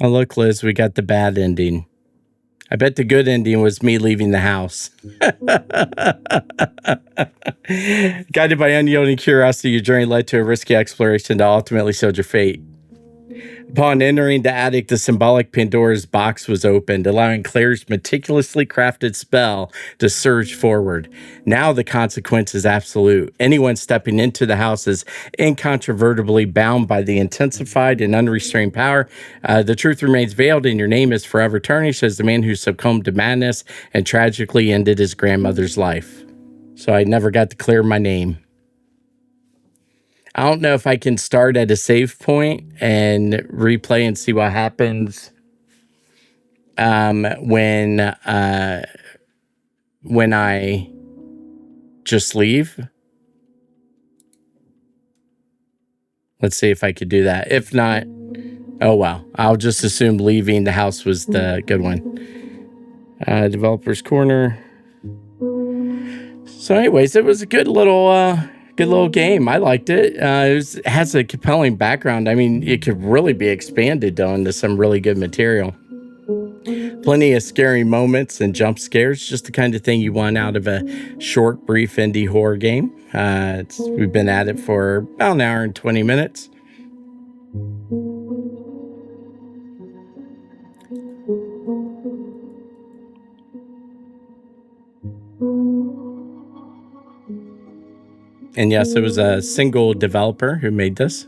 Oh, look, Liz, we got the bad ending. I bet the good ending was me leaving the house. Guided by unyielding curiosity, your journey led to a risky exploration that ultimately sealed your fate. Upon entering the attic, the symbolic Pandora's box was opened, allowing Claire's meticulously crafted spell to surge forward. Now the consequence is absolute. Anyone stepping into the house is incontrovertibly bound by the intensified and unrestrained power. The truth remains veiled, and your name is forever tarnished as the man who succumbed to madness and tragically ended his grandmother's life. So I never got to clear my name. I don't know if I can start at a save point and replay and see what happens when I just leave. Let's see if I could do that. If not, oh well. I'll just assume leaving the house was the good one. Developer's Corner. So anyways, it was a good little game. I liked it. It has a compelling background. I mean, it could really be expanded though into some really good material. Plenty of scary moments and jump scares, just the kind of thing you want out of a short, brief indie horror game. We've been at it for about an hour and 20 minutes. And yes, it was a single developer who made this.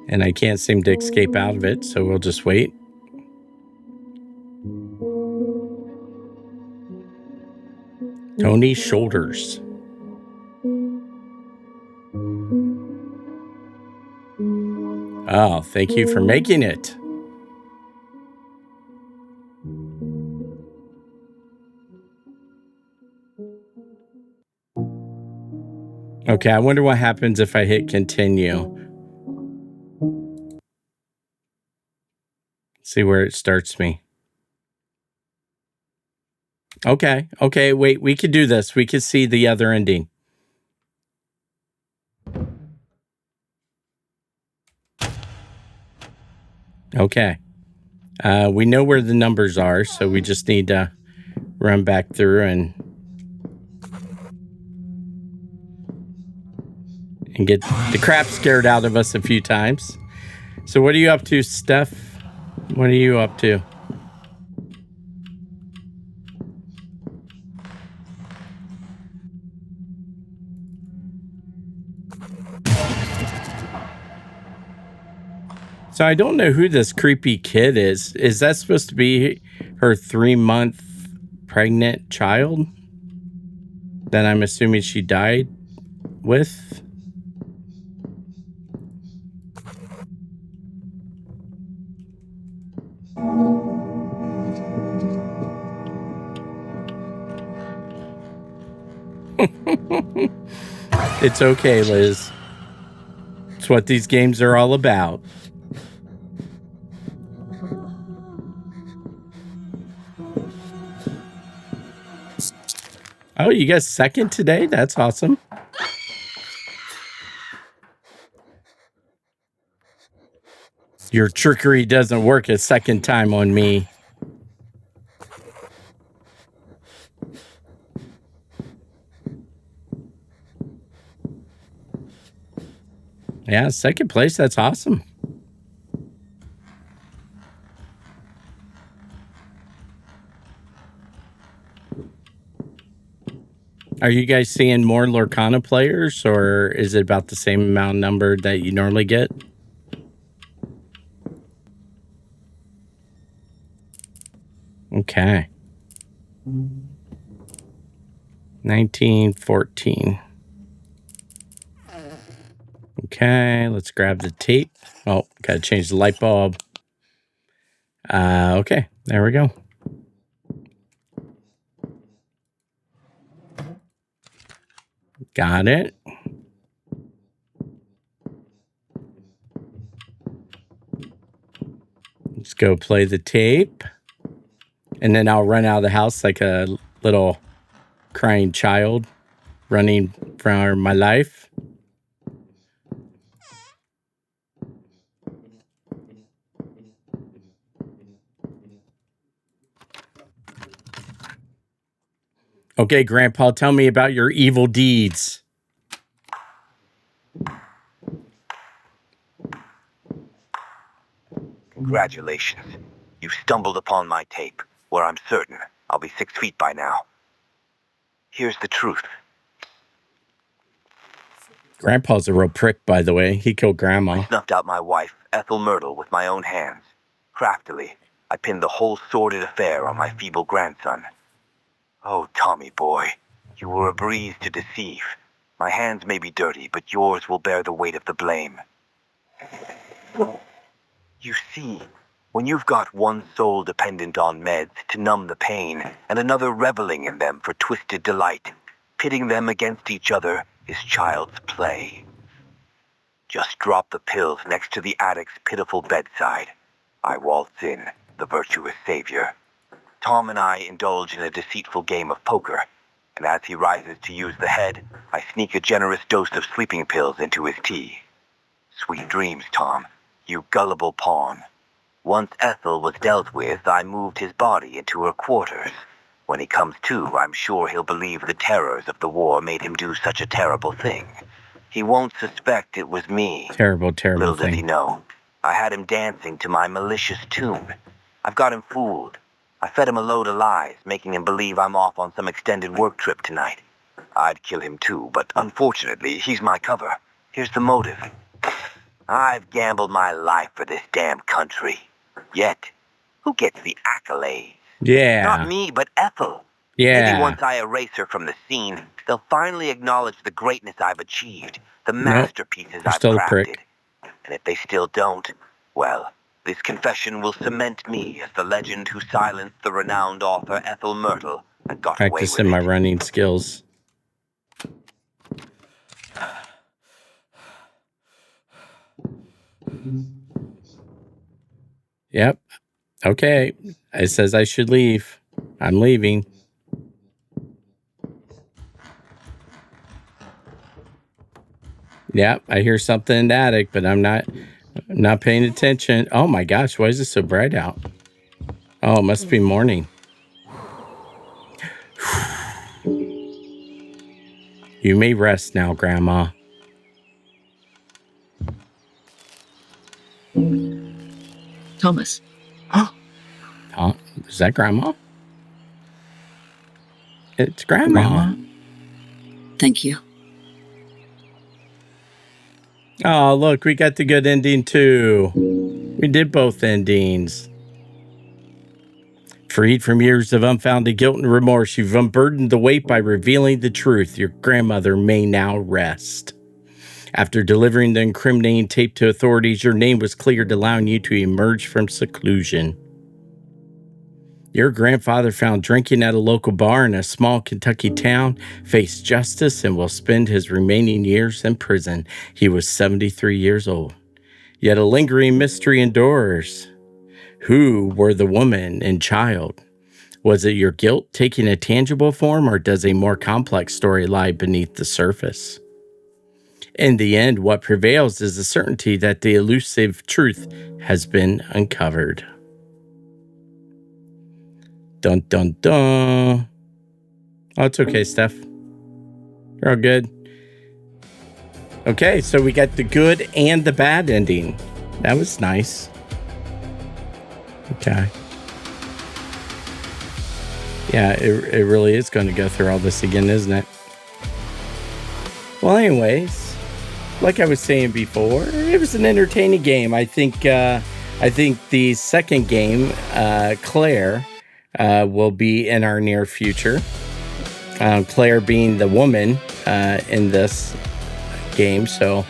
And I can't seem to escape out of it, so we'll just wait. Tony's shoulders. Oh, thank you for making it. Okay, I wonder what happens if I hit continue. See where it starts me. Okay, wait, we could do this. We could see the other ending. Okay. We know where the numbers are, so we just need to run back through and get the crap scared out of us a few times. So what are you up to, Steph? What are you up to? So I don't know who this creepy kid is. Is that supposed to be her 3-month pregnant child that I'm assuming she died with? It's okay, Liz. It's what these games are all about. Oh, you guys second today? That's awesome. Your trickery doesn't work a second time on me. Yeah, second place. That's awesome. Are you guys seeing more Lorcana players, or is it about the same amount number that you normally get? Okay. 1914. Okay, let's grab the tape. Oh, gotta change the light bulb. Okay, there we go. Got it. Let's go play the tape. And then I'll run out of the house like a little crying child running for my life. Okay, Grandpa, tell me about your evil deeds. Congratulations. You stumbled upon my tape, where I'm certain I'll be 6 feet by now. Here's the truth. Grandpa's a real prick, by the way. He killed Grandma. I snuffed out my wife, Ethel Myrtle, with my own hands. Craftily, I pinned the whole sordid affair on my feeble grandson. Oh, Tommy boy, you were a breeze to deceive. My hands may be dirty, but yours will bear the weight of the blame. You see, when you've got one soul dependent on meds to numb the pain, and another reveling in them for twisted delight, pitting them against each other is child's play. Just drop the pills next to the addict's pitiful bedside. I waltz in, the virtuous savior. Tom and I indulge in a deceitful game of poker, and as he rises to use the head, I sneak a generous dose of sleeping pills into his tea. Sweet dreams, Tom, you gullible pawn. Once Ethel was dealt with, I moved his body into her quarters. When he comes to, I'm sure he'll believe the terrors of the war made him do such a terrible thing. He won't suspect it was me. Terrible thing. Little does he know, I had him dancing to my malicious tune. I've got him fooled. I fed him a load of lies, making him believe I'm off on some extended work trip tonight. I'd kill him too, but unfortunately, he's my cover. Here's the motive. I've gambled my life for this damn country. Yet, who gets the accolades? Yeah. Not me, but Ethel. Yeah. Maybe once I erase her from the scene, they'll finally acknowledge the greatness I've achieved, the masterpieces I've still a crafted. prick. And if they still don't, well, this confession will cement me as the legend who silenced the renowned author Ethel Myrtle and got away with it. Practicing my running skills. Yep. Okay. It says I should leave. I'm leaving. Yep. I hear something in the attic, but I'm not paying attention. Oh my gosh. Why is it so bright out? Oh, it must be morning. You may rest now, Grandma. Thomas. Oh, is that Grandma? It's Grandma. Thank you. Oh, look, we got the good ending too. We did both endings. Freed from years of unfounded guilt and remorse, you've unburdened the weight by revealing the truth. Your grandmother may now rest. After delivering the incriminating tape to authorities, your name was cleared, allowing you to emerge from seclusion. Your grandfather, found drinking at a local bar in a small Kentucky town, faced justice and will spend his remaining years in prison. He was 73 years old. Yet a lingering mystery endures. Who were the woman and child? Was it your guilt taking a tangible form, or does a more complex story lie beneath the surface? In the end, what prevails is the certainty that the elusive truth has been uncovered. Dun, dun, dun. Oh, it's okay, Steph. You're all good. Okay, so we got the good and the bad ending. That was nice. Okay. Yeah, it really is going to go through all this again, isn't it? Well, anyways, like I was saying before, it was an entertaining game. I think the second game, Claire, will be in our near future. Claire being the woman in this game, so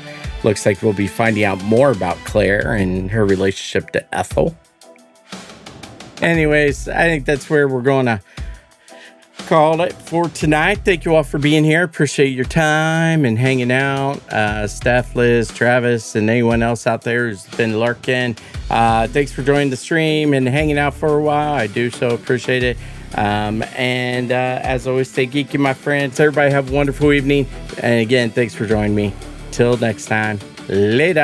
looks like we'll be finding out more about Claire and her relationship to Ethel. Anyways, I think that's where we're going to call it for tonight. Thank you all for being here. Appreciate your time and hanging out. Steph, Liz, Travis, and anyone else out there who's been lurking. Thanks for joining the stream and hanging out for a while. I do so appreciate it. And as always, stay geeky, my friends. Everybody have a wonderful evening. And again, thanks for joining me. Till next time. Later.